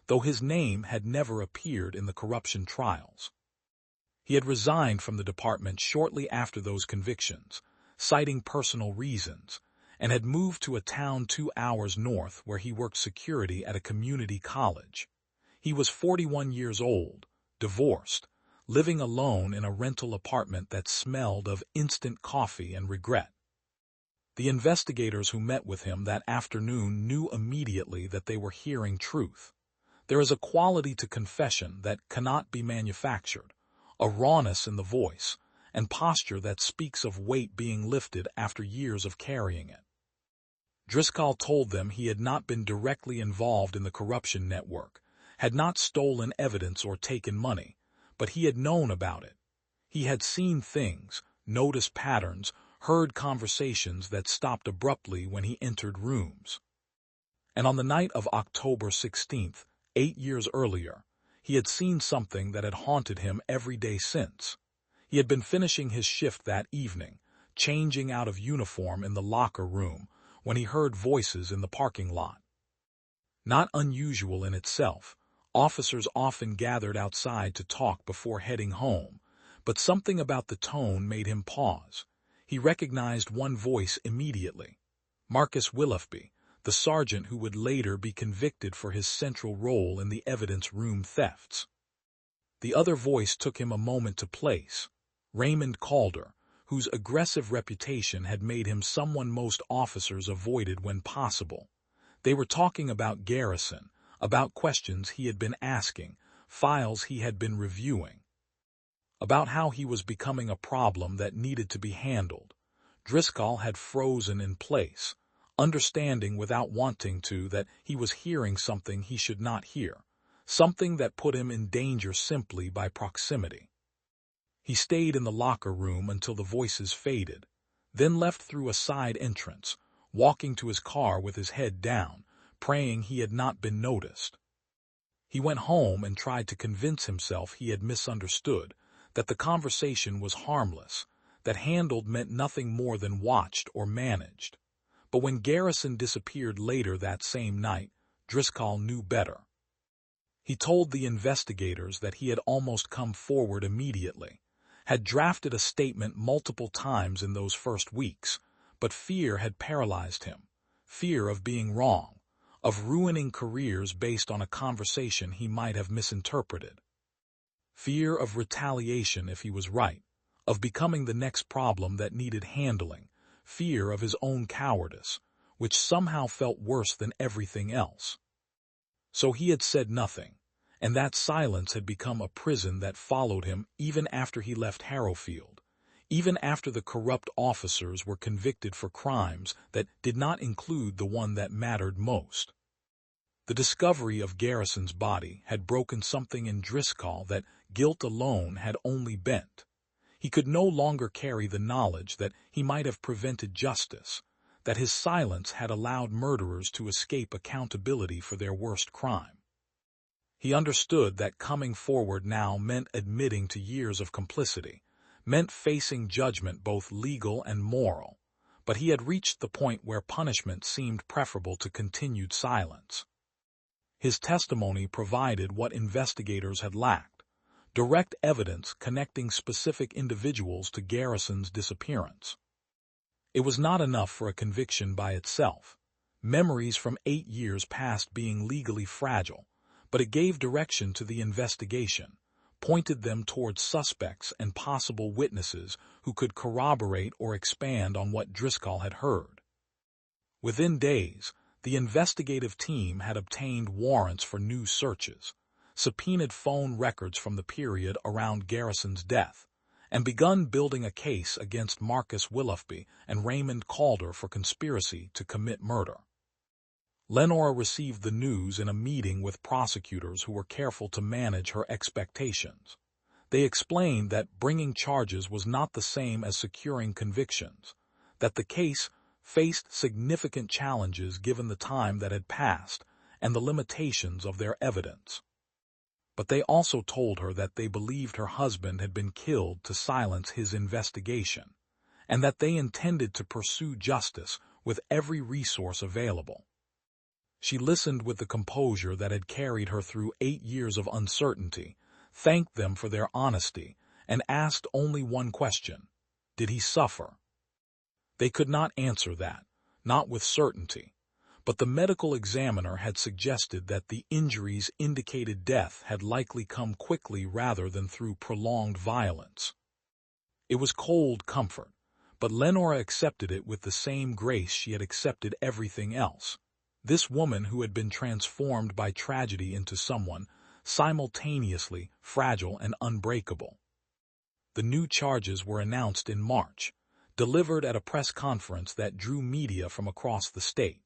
though his name had never appeared in the corruption trials. He had resigned from the department shortly after those convictions, citing personal reasons, and had moved to a town 2 hours north where he worked security at a community college. He was 41 years old, divorced, living alone in a rental apartment that smelled of instant coffee and regret. The investigators who met with him that afternoon knew immediately that they were hearing truth. There is a quality to confession that cannot be manufactured, a rawness in the voice, and posture that speaks of weight being lifted after years of carrying it. Driscoll told them he had not been directly involved in the corruption network, had not stolen evidence or taken money, but he had known about it. He had seen things, noticed patterns, heard conversations that stopped abruptly when he entered rooms. And on the night of October 16th, 8 years earlier, he had seen something that had haunted him every day since. He had been finishing his shift that evening, changing out of uniform in the locker room, when he heard voices in the parking lot. Not unusual in itself, officers often gathered outside to talk before heading home, but something about the tone made him pause. He recognized one voice immediately: Marcus Willoughby, the sergeant who would later be convicted for his central role in the evidence room thefts. The other voice took him a moment to place: Raymond Calder, whose aggressive reputation had made him someone most officers avoided when possible. They were talking about Garrison, about questions he had been asking, files he had been reviewing, about how he was becoming a problem that needed to be handled. Driscoll had frozen in place, understanding without wanting to that he was hearing something he should not hear, something that put him in danger simply by proximity. He stayed in the locker room until the voices faded, then left through a side entrance, walking to his car with his head down, praying he had not been noticed. He went home and tried to convince himself he had misunderstood, that the conversation was harmless, that handled meant nothing more than watched or managed. But when Garrison disappeared later that same night, Driscoll knew better. He told the investigators that he had almost come forward immediately, had drafted a statement multiple times in those first weeks, but fear had paralyzed him, fear of being wrong, of ruining careers based on a conversation he might have misinterpreted, fear of retaliation if he was right, of becoming the next problem that needed handling, fear of his own cowardice, which somehow felt worse than everything else. So he had said nothing, and that silence had become a prison that followed him even after he left Harrowfield, even after the corrupt officers were convicted for crimes that did not include the one that mattered most. The discovery of Garrison's body had broken something in Driscoll that guilt alone had only bent. He could no longer carry the knowledge that he might have prevented justice, that his silence had allowed murderers to escape accountability for their worst crime. He understood that coming forward now meant admitting to years of complicity, meant facing judgment both legal and moral, but he had reached the point where punishment seemed preferable to continued silence. His testimony provided what investigators had lacked: direct evidence connecting specific individuals to Garrison's disappearance. It was not enough for a conviction by itself, memories from 8 years past being legally fragile, but it gave direction to the investigation, pointed them towards suspects and possible witnesses who could corroborate or expand on what Driscoll had heard. Within days, the investigative team had obtained warrants for new searches, subpoenaed phone records from the period around Garrison's death, and begun building a case against Marcus Willoughby and Raymond Calder for conspiracy to commit murder. Lenora received the news in a meeting with prosecutors who were careful to manage her expectations. They explained that bringing charges was not the same as securing convictions, that the case faced significant challenges given the time that had passed and the limitations of their evidence. But they also told her that they believed her husband had been killed to silence his investigation, and that they intended to pursue justice with every resource available. She listened with the composure that had carried her through 8 years of uncertainty, thanked them for their honesty, and asked only one question: did he suffer? They could not answer that, not with certainty, but the medical examiner had suggested that the injuries indicated death had likely come quickly rather than through prolonged violence. It was cold comfort, but Lenora accepted it with the same grace she had accepted everything else. This woman who had been transformed by tragedy into someone simultaneously fragile and unbreakable. The new charges were announced in March, delivered at a press conference that drew media from across the state.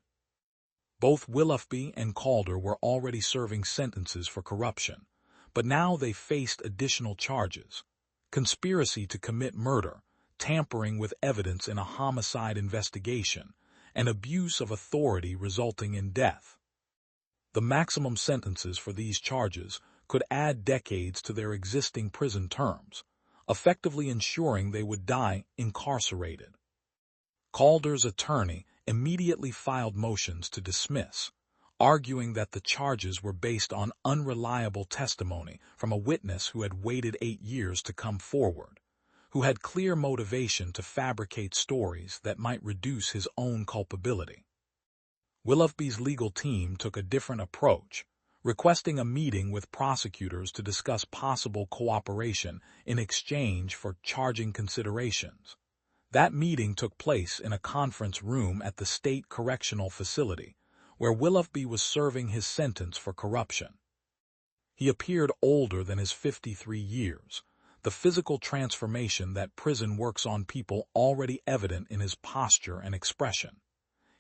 Both Willoughby and Calder were already serving sentences for corruption, but now they faced additional charges: conspiracy to commit murder, tampering with evidence in a homicide investigation, and abuse of authority resulting in death. The maximum sentences for these charges could add decades to their existing prison terms, effectively ensuring they would die incarcerated. Calder's attorney immediately filed motions to dismiss, arguing that the charges were based on unreliable testimony from a witness who had waited 8 years to come forward, who had clear motivation to fabricate stories that might reduce his own culpability. Willoughby's legal team took a different approach, requesting a meeting with prosecutors to discuss possible cooperation in exchange for charging considerations. That meeting took place in a conference room at the state correctional facility, where Willoughby was serving his sentence for corruption. He appeared older than his 53 years, the physical transformation that prison works on people already evident in his posture and expression.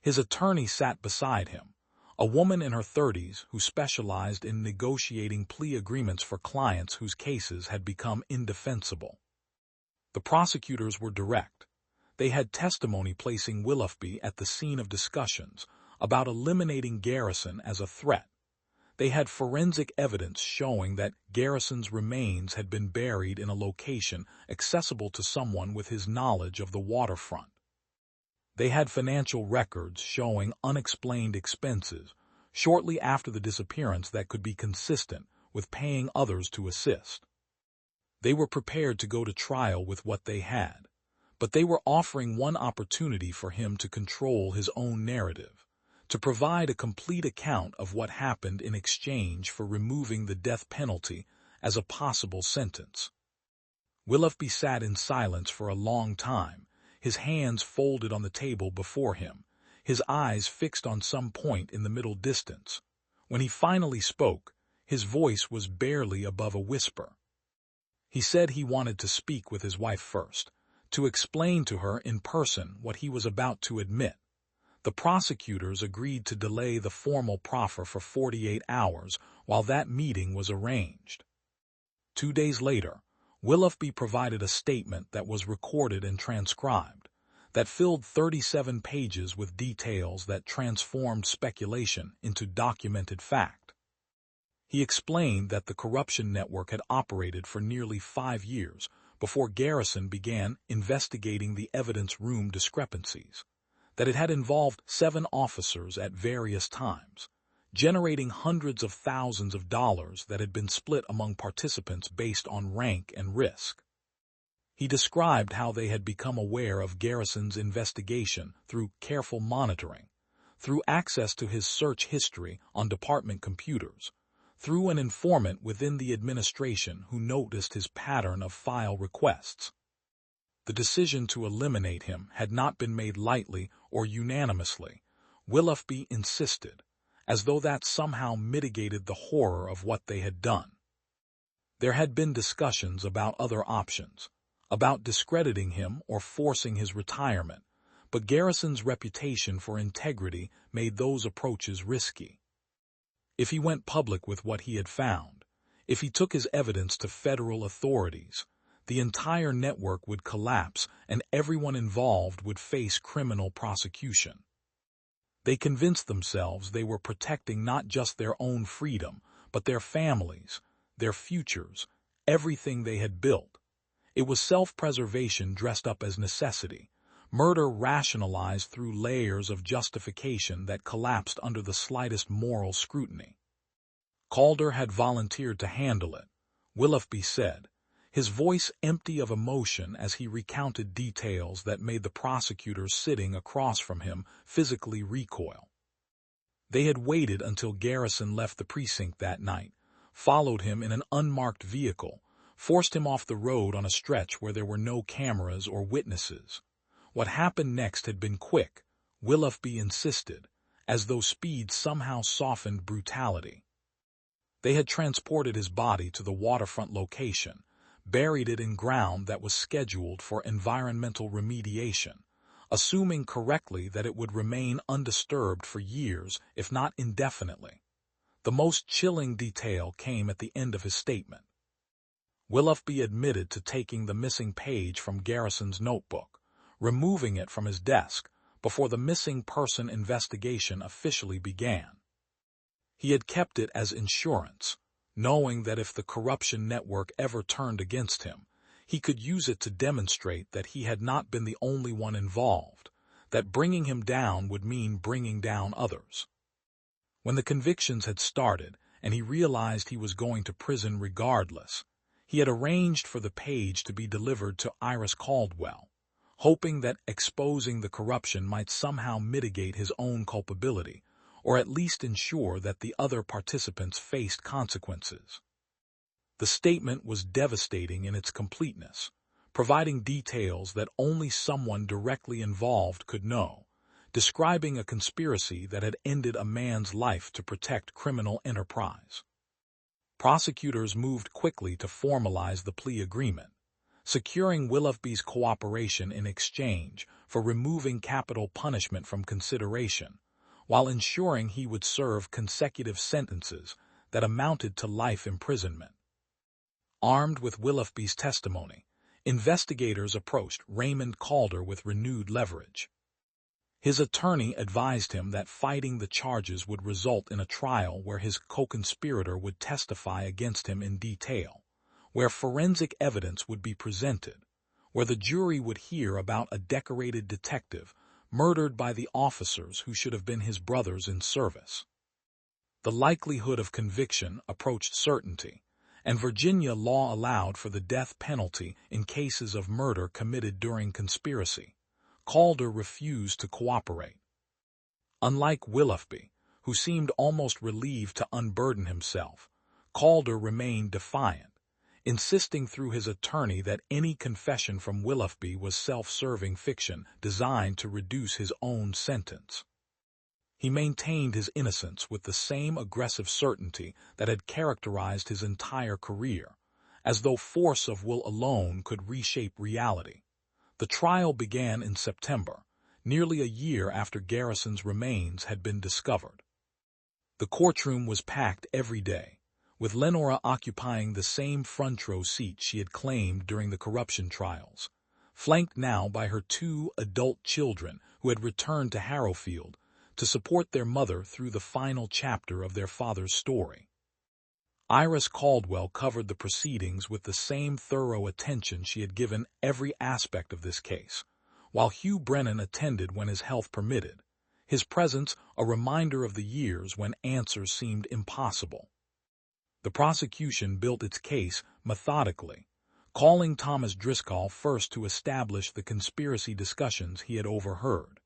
His attorney sat beside him, a woman in her 30s who specialized in negotiating plea agreements for clients whose cases had become indefensible. The prosecutors were direct. They had testimony placing Willoughby at the scene of discussions about eliminating Garrison as a threat. They had forensic evidence showing that Garrison's remains had been buried in a location accessible to someone with his knowledge of the waterfront. They had financial records showing unexplained expenses, shortly after the disappearance that could be consistent with paying others to assist. They were prepared to go to trial with what they had, but they were offering one opportunity for him to control his own narrative, to provide a complete account of what happened in exchange for removing the death penalty as a possible sentence. Willoughby sat in silence for a long time, his hands folded on the table before him, his eyes fixed on some point in the middle distance. When he finally spoke, his voice was barely above a whisper. He said he wanted to speak with his wife first, to explain to her in person what he was about to admit. The prosecutors agreed to delay the formal proffer for 48 hours while that meeting was arranged. 2 days later, Willoughby provided a statement that was recorded and transcribed, that filled 37 pages with details that transformed speculation into documented fact. He explained that the corruption network had operated for nearly 5 years before Garrison began investigating the evidence room discrepancies, that it had involved 7 officers at various times, generating hundreds of thousands of dollars that had been split among participants based on rank and risk. He described how they had become aware of Garrison's investigation through careful monitoring, through access to his search history on department computers, through an informant within the administration who noticed his pattern of file requests. The decision to eliminate him had not been made lightly or unanimously, Willoughby insisted, as though that somehow mitigated the horror of what they had done. There had been discussions about other options, about discrediting him or forcing his retirement, but Garrison's reputation for integrity made those approaches risky. If he went public with what he had found, if he took his evidence to federal authorities, the entire network would collapse and everyone involved would face criminal prosecution. They convinced themselves they were protecting not just their own freedom, but their families, their futures, everything they had built. It was self-preservation dressed up as necessity, murder rationalized through layers of justification that collapsed under the slightest moral scrutiny. Calder had volunteered to handle it, Willoughby said, his voice empty of emotion as he recounted details that made the prosecutors sitting across from him physically recoil. They had waited until Garrison left the precinct that night, followed him in an unmarked vehicle, forced him off the road on a stretch where there were no cameras or witnesses. What happened next had been quick, Willoughby insisted, as though speed somehow softened brutality. They had transported his body to the waterfront location, buried it in ground that was scheduled for environmental remediation, assuming correctly that it would remain undisturbed for years, if not indefinitely. The most chilling detail came at the end of his statement. Willoughby admitted to taking the missing page from Garrison's notebook, removing it from his desk before the missing person investigation officially began. He had kept it as insurance, knowing that if the corruption network ever turned against him, he could use it to demonstrate that he had not been the only one involved, that bringing him down would mean bringing down others. When the convictions had started and he realized he was going to prison regardless, he had arranged for the page to be delivered to Iris Caldwell, hoping that exposing the corruption might somehow mitigate his own culpability, or at least ensure that the other participants faced consequences. The statement was devastating in its completeness, providing details that only someone directly involved could know, describing a conspiracy that had ended a man's life to protect criminal enterprise. Prosecutors moved quickly to formalize the plea agreement, securing Willoughby's cooperation in exchange for removing capital punishment from consideration, while ensuring he would serve consecutive sentences that amounted to life imprisonment. Armed with Willoughby's testimony, investigators approached Raymond Calder with renewed leverage. His attorney advised him that fighting the charges would result in a trial where his co-conspirator would testify against him in detail, where forensic evidence would be presented, where the jury would hear about a decorated detective murdered by the officers who should have been his brothers in service. The likelihood of conviction approached certainty, and Virginia law allowed for the death penalty in cases of murder committed during conspiracy. Calder refused to cooperate. Unlike Willoughby, who seemed almost relieved to unburden himself, Calder remained defiant, insisting through his attorney that any confession from Willoughby was self-serving fiction designed to reduce his own sentence. He maintained his innocence with the same aggressive certainty that had characterized his entire career, as though force of will alone could reshape reality. The trial began in September, nearly a year after Garrison's remains had been discovered. The courtroom was packed every day, with Lenora occupying the same front row seat she had claimed during the corruption trials, flanked now by her 2 adult children who had returned to Harrowfield to support their mother through the final chapter of their father's story. Iris Caldwell covered the proceedings with the same thorough attention she had given every aspect of this case, while Hugh Brennan attended when his health permitted, his presence a reminder of the years when answers seemed impossible. The prosecution built its case methodically, calling Thomas Driscoll first to establish the conspiracy discussions he had overheard.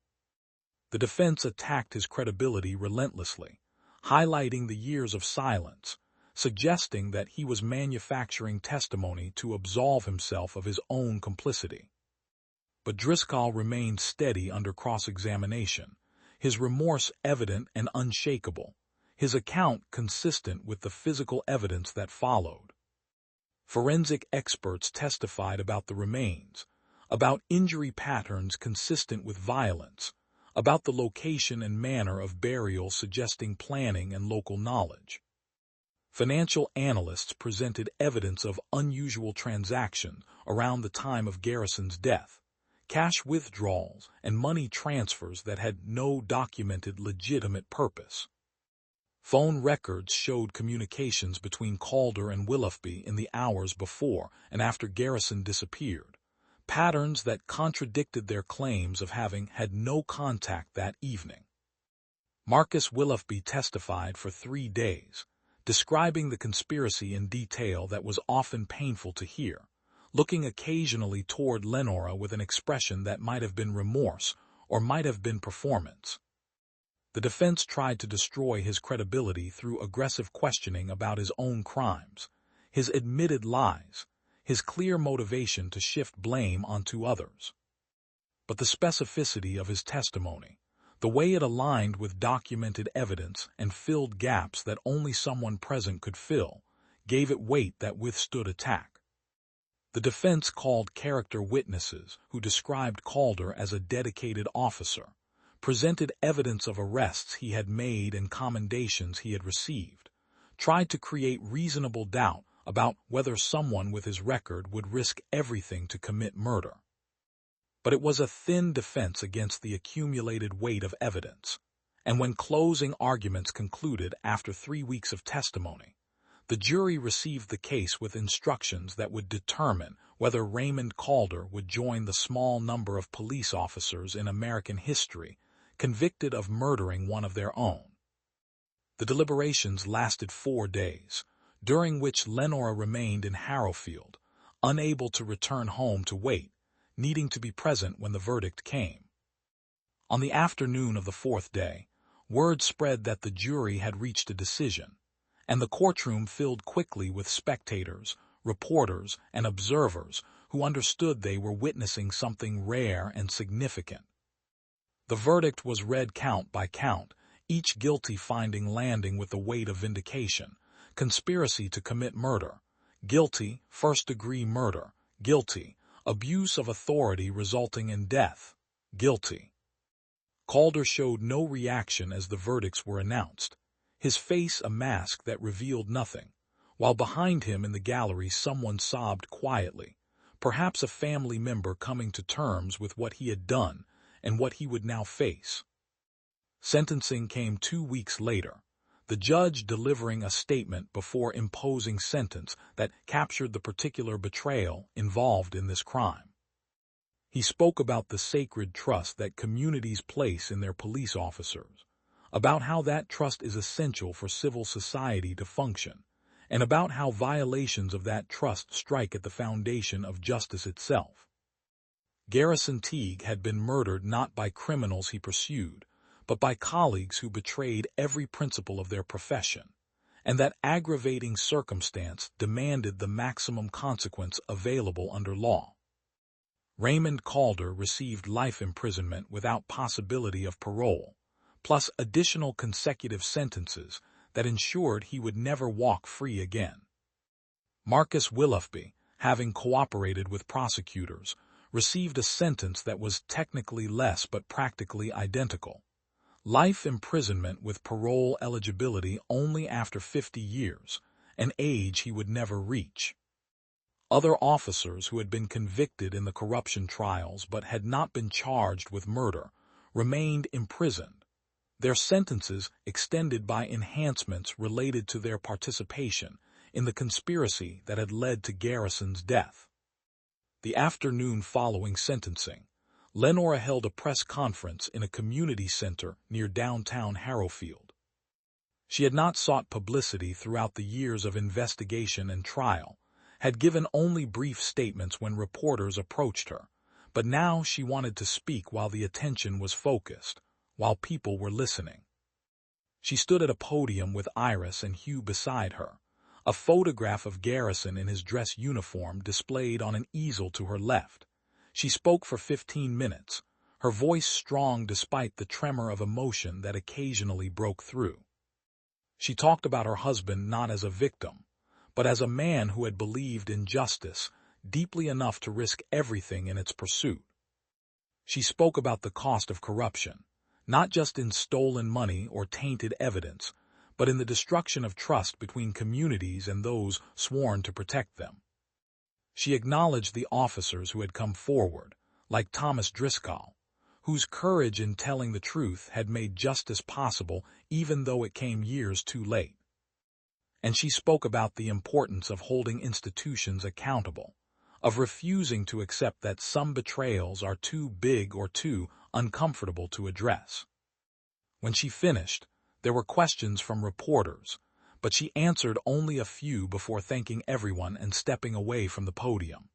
The defense attacked his credibility relentlessly, highlighting the years of silence, suggesting that he was manufacturing testimony to absolve himself of his own complicity. But Driscoll remained steady under cross-examination, his remorse evident and unshakable, his account consistent with the physical evidence that followed. Forensic experts testified about the remains, about injury patterns consistent with violence, about the location and manner of burial suggesting planning and local knowledge. Financial analysts presented evidence of unusual transactions around the time of Garrison's death, cash withdrawals and money transfers that had no documented legitimate purpose. Phone records showed communications between Calder and Willoughby in the hours before and after Garrison disappeared, patterns that contradicted their claims of having had no contact that evening. Marcus Willoughby testified for 3 days, describing the conspiracy in detail that was often painful to hear, looking occasionally toward Lenora with an expression that might have been remorse or might have been performance. The defense tried to destroy his credibility through aggressive questioning about his own crimes, his admitted lies, his clear motivation to shift blame onto others. But the specificity of his testimony, the way it aligned with documented evidence and filled gaps that only someone present could fill, gave it weight that withstood attack. The defense called character witnesses who described Calder as a dedicated officer, presented evidence of arrests he had made and commendations he had received, tried to create reasonable doubt about whether someone with his record would risk everything to commit murder. But it was a thin defense against the accumulated weight of evidence, and when closing arguments concluded after 3 weeks of testimony, the jury received the case with instructions that would determine whether Raymond Calder would join the small number of police officers in American history convicted of murdering one of their own. The deliberations lasted 4 days, during which Lenora remained in Harrowfield, unable to return home to wait, needing to be present when the verdict came. On the afternoon of the 4th day, word spread that the jury had reached a decision, and the courtroom filled quickly with spectators, reporters, and observers who understood they were witnessing something rare and significant. The verdict was read count by count, each guilty finding landing with the weight of vindication: conspiracy to commit murder, guilty, first-degree murder, guilty, abuse of authority resulting in death, guilty. Calder showed no reaction as the verdicts were announced, his face a mask that revealed nothing, while behind him in the gallery someone sobbed quietly, perhaps a family member coming to terms with what he had done and what he would now face. Sentencing came 2 weeks later, the judge delivering a statement before imposing sentence that captured the particular betrayal involved in this crime. He spoke about the sacred trust that communities place in their police officers, about how that trust is essential for civil society to function, and about how violations of that trust strike at the foundation of justice itself. Garrison Teague had been murdered not by criminals he pursued, but by colleagues who betrayed every principle of their profession, and that aggravating circumstance demanded the maximum consequence available under law. Raymond Calder received life imprisonment without possibility of parole, plus additional consecutive sentences that ensured he would never walk free again. Marcus Willoughby, having cooperated with prosecutors, received a sentence that was technically less but practically identical. Life imprisonment with parole eligibility only after 50 years, an age he would never reach. Other officers who had been convicted in the corruption trials but had not been charged with murder remained imprisoned, their sentences extended by enhancements related to their participation in the conspiracy that had led to Garrison's death. The afternoon following sentencing, Lenora held a press conference in a community center near downtown Harrowfield. She had not sought publicity throughout the years of investigation and trial, had given only brief statements when reporters approached her, but now she wanted to speak while the attention was focused, while people were listening. She stood at a podium with Iris and Hugh beside her, a photograph of Garrison in his dress uniform displayed on an easel to her left. She spoke for 15 minutes, her voice strong despite the tremor of emotion that occasionally broke through. She talked about her husband not as a victim, but as a man who had believed in justice deeply enough to risk everything in its pursuit. She spoke about the cost of corruption, not just in stolen money or tainted evidence, but in the destruction of trust between communities and those sworn to protect them. She acknowledged the officers who had come forward, like Thomas Driscoll, whose courage in telling the truth had made justice possible even though it came years too late. And she spoke about the importance of holding institutions accountable, of refusing to accept that some betrayals are too big or too uncomfortable to address. When she finished, there were questions from reporters, but she answered only a few before thanking everyone and stepping away from the podium.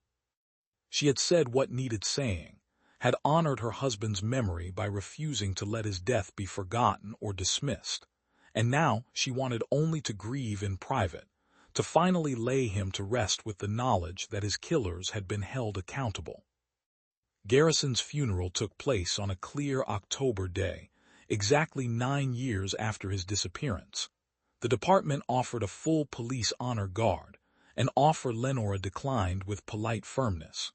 She had said what needed saying, had honored her husband's memory by refusing to let his death be forgotten or dismissed, and now she wanted only to grieve in private, to finally lay him to rest with the knowledge that his killers had been held accountable. Garrison's funeral took place on a clear October day, exactly 9 years after his disappearance. The department offered a full police honor guard, an offer Lenora declined with polite firmness.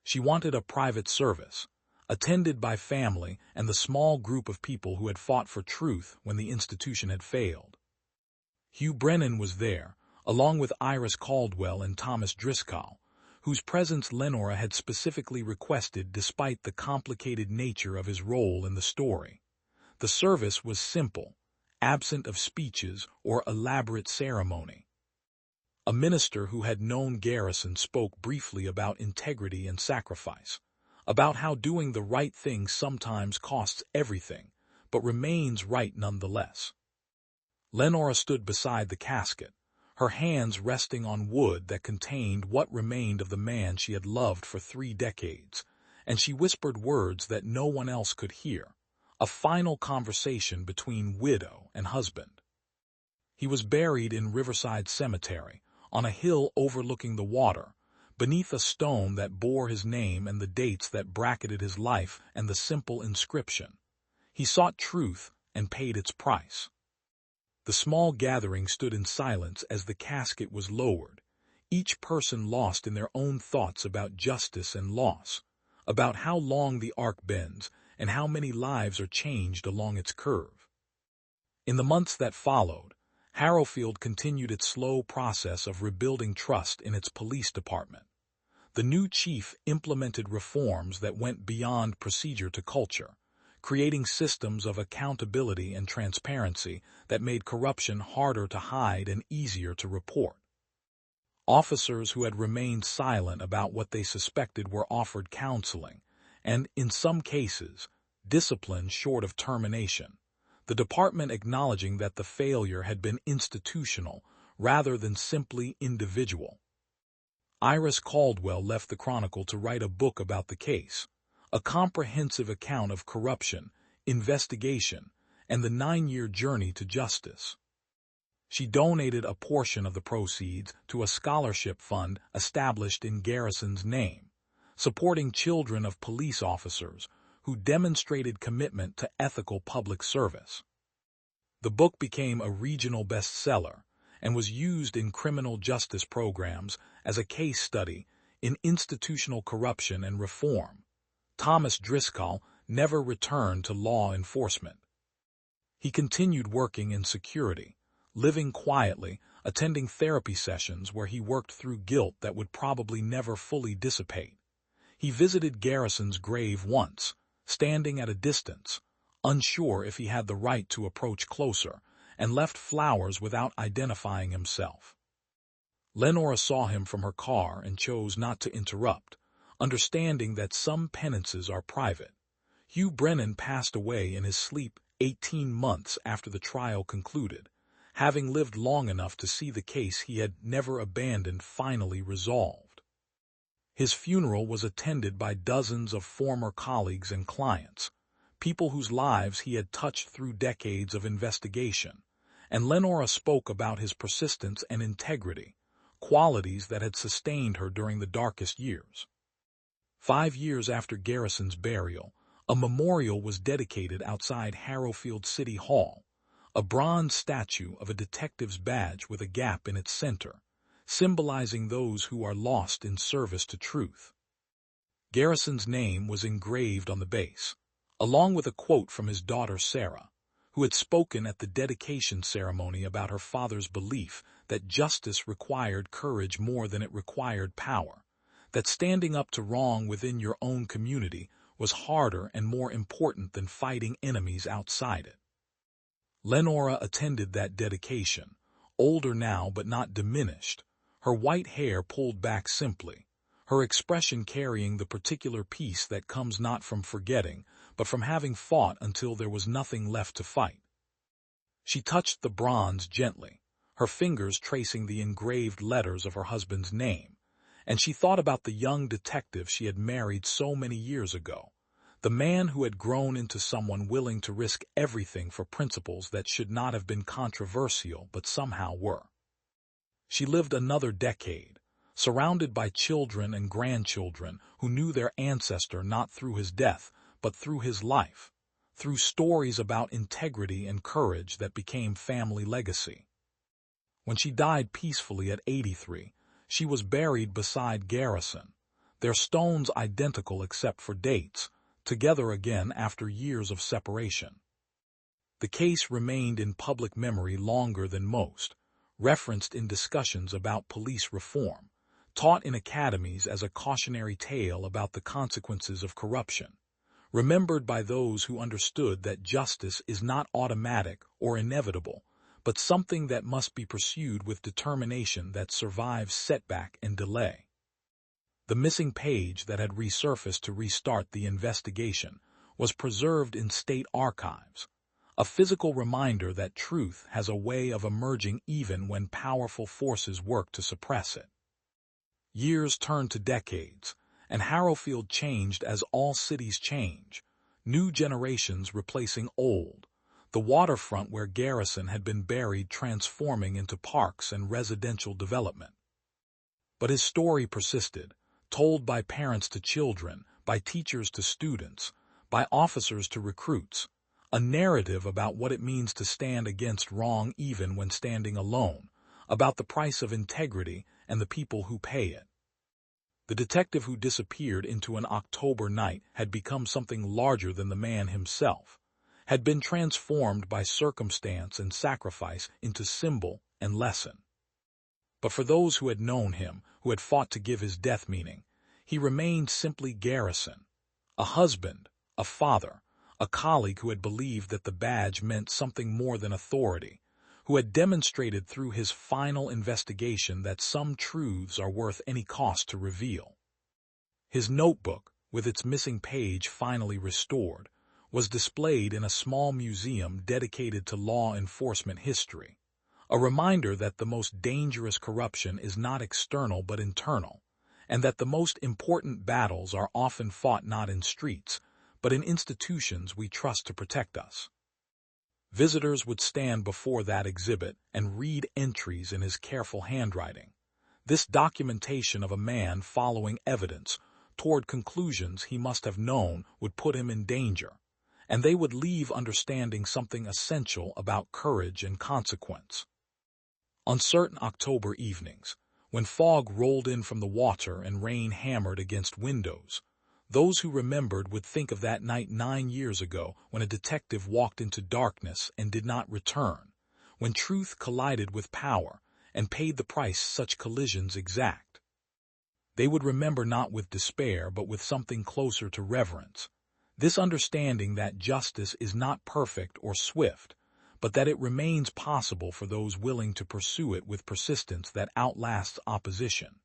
She wanted a private service, attended by family and the small group of people who had fought for truth when the institution had failed. Hugh Brennan was there, along with Iris Caldwell and Thomas Driscoll, whose presence Lenora had specifically requested despite the complicated nature of his role in the story. The service was simple, absent of speeches or elaborate ceremony. A minister who had known Garrison spoke briefly about integrity and sacrifice, about how doing the right thing sometimes costs everything, but remains right nonetheless. Lenora stood beside the casket, her hands resting on wood that contained what remained of the man she had loved for 3 decades, and she whispered words that no one else could hear. A final conversation between widow and husband. He was buried in Riverside Cemetery, on a hill overlooking the water, beneath a stone that bore his name and the dates that bracketed his life and the simple inscription. He sought truth and paid its price. The small gathering stood in silence as the casket was lowered, each person lost in their own thoughts about justice and loss, about how long the arc bends, and how many lives are changed along its curve. In the months that followed, Harrowfield continued its slow process of rebuilding trust in its police department. The new chief implemented reforms that went beyond procedure to culture, creating systems of accountability and transparency that made corruption harder to hide and easier to report. Officers who had remained silent about what they suspected were offered counseling, and, in some cases, discipline short of termination. the department acknowledging that the failure had been institutional rather than simply individual. Iris Caldwell left the Chronicle to write a book about the case, a comprehensive account of corruption, investigation, and the 9-year journey to justice. She donated a portion of the proceeds to a scholarship fund established in Garrison's name, supporting children of police officers who demonstrated commitment to ethical public service. The book became a regional bestseller and was used in criminal justice programs as a case study in institutional corruption and reform. Thomas Driscoll never returned to law enforcement. He continued working in security, living quietly, attending therapy sessions where he worked through guilt that would probably never fully dissipate. He visited Garrison's grave once, standing at a distance, unsure if he had the right to approach closer, and left flowers without identifying himself. Lenora saw him from her car and chose not to interrupt, understanding that some penances are private. Hugh Brennan passed away in his sleep 18 months after the trial concluded, having lived long enough to see the case he had never abandoned finally resolved. His funeral was attended by dozens of former colleagues and clients, people whose lives he had touched through decades of investigation, and Lenora spoke about his persistence and integrity, qualities that had sustained her during the darkest years. 5 years after Garrison's burial, a memorial was dedicated outside Harrowfield City Hall, a bronze statue of a detective's badge with a gap in its center, symbolizing those who are lost in service to truth. Garrison's name was engraved on the base, along with a quote from his daughter Sarah, who had spoken at the dedication ceremony about her father's belief that justice required courage more than it required power, that standing up to wrong within your own community was harder and more important than fighting enemies outside it. Lenora attended that dedication, older now but not diminished, her white hair pulled back simply, her expression carrying the particular peace that comes not from forgetting, but from having fought until there was nothing left to fight. She touched the bronze gently, her fingers tracing the engraved letters of her husband's name, and she thought about the young detective she had married so many years ago, the man who had grown into someone willing to risk everything for principles that should not have been controversial but somehow were. She lived another decade, surrounded by children and grandchildren who knew their ancestor not through his death, but through his life, through stories about integrity and courage that became family legacy. When she died peacefully at 83, she was buried beside Garrison, their stones identical except for dates, together again after years of separation. The case remained in public memory longer than most, referenced in discussions about police reform, taught in academies as a cautionary tale about the consequences of corruption, remembered by those who understood that justice is not automatic or inevitable, but something that must be pursued with determination that survives setback and delay. The missing page that had resurfaced to restart the investigation was preserved in state archives, a physical reminder that truth has a way of emerging even when powerful forces work to suppress it. Years turned to decades, and Harrowfield changed as all cities change, new generations replacing old, the waterfront where Garrison had been buried transforming into parks and residential development. But his story persisted, told by parents to children, by teachers to students, by officers to recruits, a narrative about what it means to stand against wrong even when standing alone, about the price of integrity and the people who pay it. The detective who disappeared into an October night had become something larger than the man himself, had been transformed by circumstance and sacrifice into symbol and lesson. But for those who had known him, who had fought to give his death meaning, he remained simply Garrison, a husband, a father, a colleague who had believed that the badge meant something more than authority, who had demonstrated through his final investigation that some truths are worth any cost to reveal. His notebook, with its missing page finally restored, was displayed in a small museum dedicated to law enforcement history, a reminder that the most dangerous corruption is not external but internal, and that the most important battles are often fought not in streets, but in institutions we trust to protect us. Visitors would stand before that exhibit and read entries in his careful handwriting. This documentation of a man following evidence toward conclusions he must have known would put him in danger, and they would leave understanding something essential about courage and consequence. On certain October evenings, when fog rolled in from the water and rain hammered against windows, those who remembered would think of that night 9 years ago when a detective walked into darkness and did not return, when truth collided with power and paid the price such collisions exact. They would remember not with despair but with something closer to reverence, this understanding that justice is not perfect or swift, but that it remains possible for those willing to pursue it with persistence that outlasts opposition.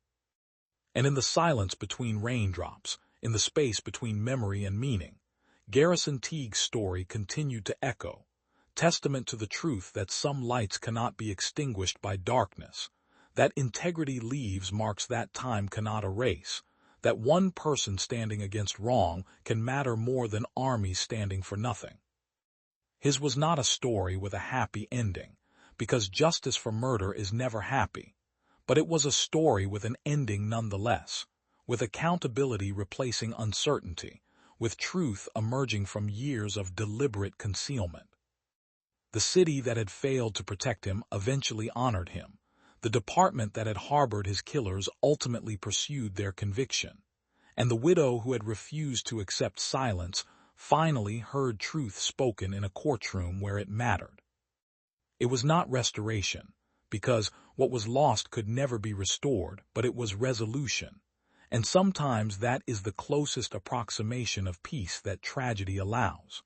And in the silence between raindrops, in the space between memory and meaning, Garrison Teague's story continued to echo, testament to the truth that some lights cannot be extinguished by darkness, that integrity leaves marks that time cannot erase, that one person standing against wrong can matter more than armies standing for nothing. His was not a story with a happy ending, because justice for murder is never happy, but it was a story with an ending nonetheless, with accountability replacing uncertainty, with truth emerging from years of deliberate concealment. The city that had failed to protect him eventually honored him. The department that had harbored his killers ultimately pursued their conviction, and the widow who had refused to accept silence finally heard truth spoken in a courtroom where it mattered. It was not restoration, because what was lost could never be restored, but it was resolution, and sometimes that is the closest approximation of peace that tragedy allows.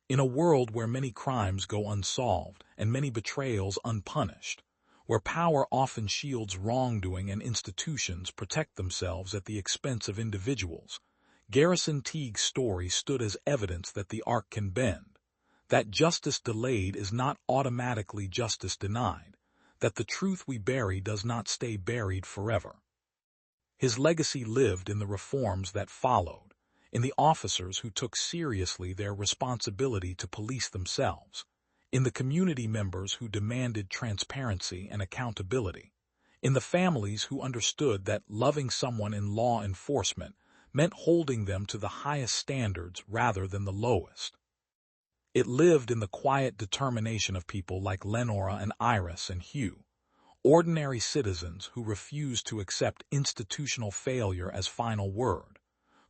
In a world where many crimes go unsolved and many betrayals unpunished, where power often shields wrongdoing and institutions protect themselves at the expense of individuals, Garrison Teague's story stood as evidence that the arc can bend, that justice delayed is not automatically justice denied, that the truth we bury does not stay buried forever. His legacy lived in the reforms that followed, in the officers who took seriously their responsibility to police themselves, in the community members who demanded transparency and accountability, in the families who understood that loving someone in law enforcement meant holding them to the highest standards rather than the lowest. It lived in the quiet determination of people like Lenora and Iris and Hugh, ordinary citizens who refused to accept institutional failure as final word,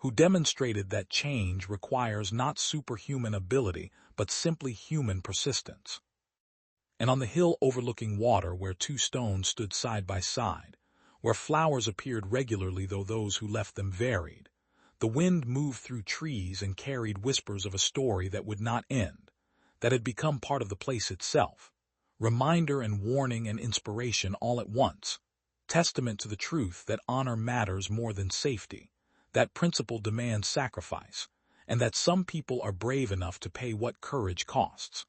who demonstrated that change requires not superhuman ability but simply human persistence. And on the hill overlooking water where two stones stood side by side, where flowers appeared regularly though those who left them varied, the wind moved through trees and carried whispers of a story that would not end, that had become part of the place itself, reminder and warning and inspiration all at once, testament to the truth that honor matters more than safety, that principle demands sacrifice, and that some people are brave enough to pay what courage costs.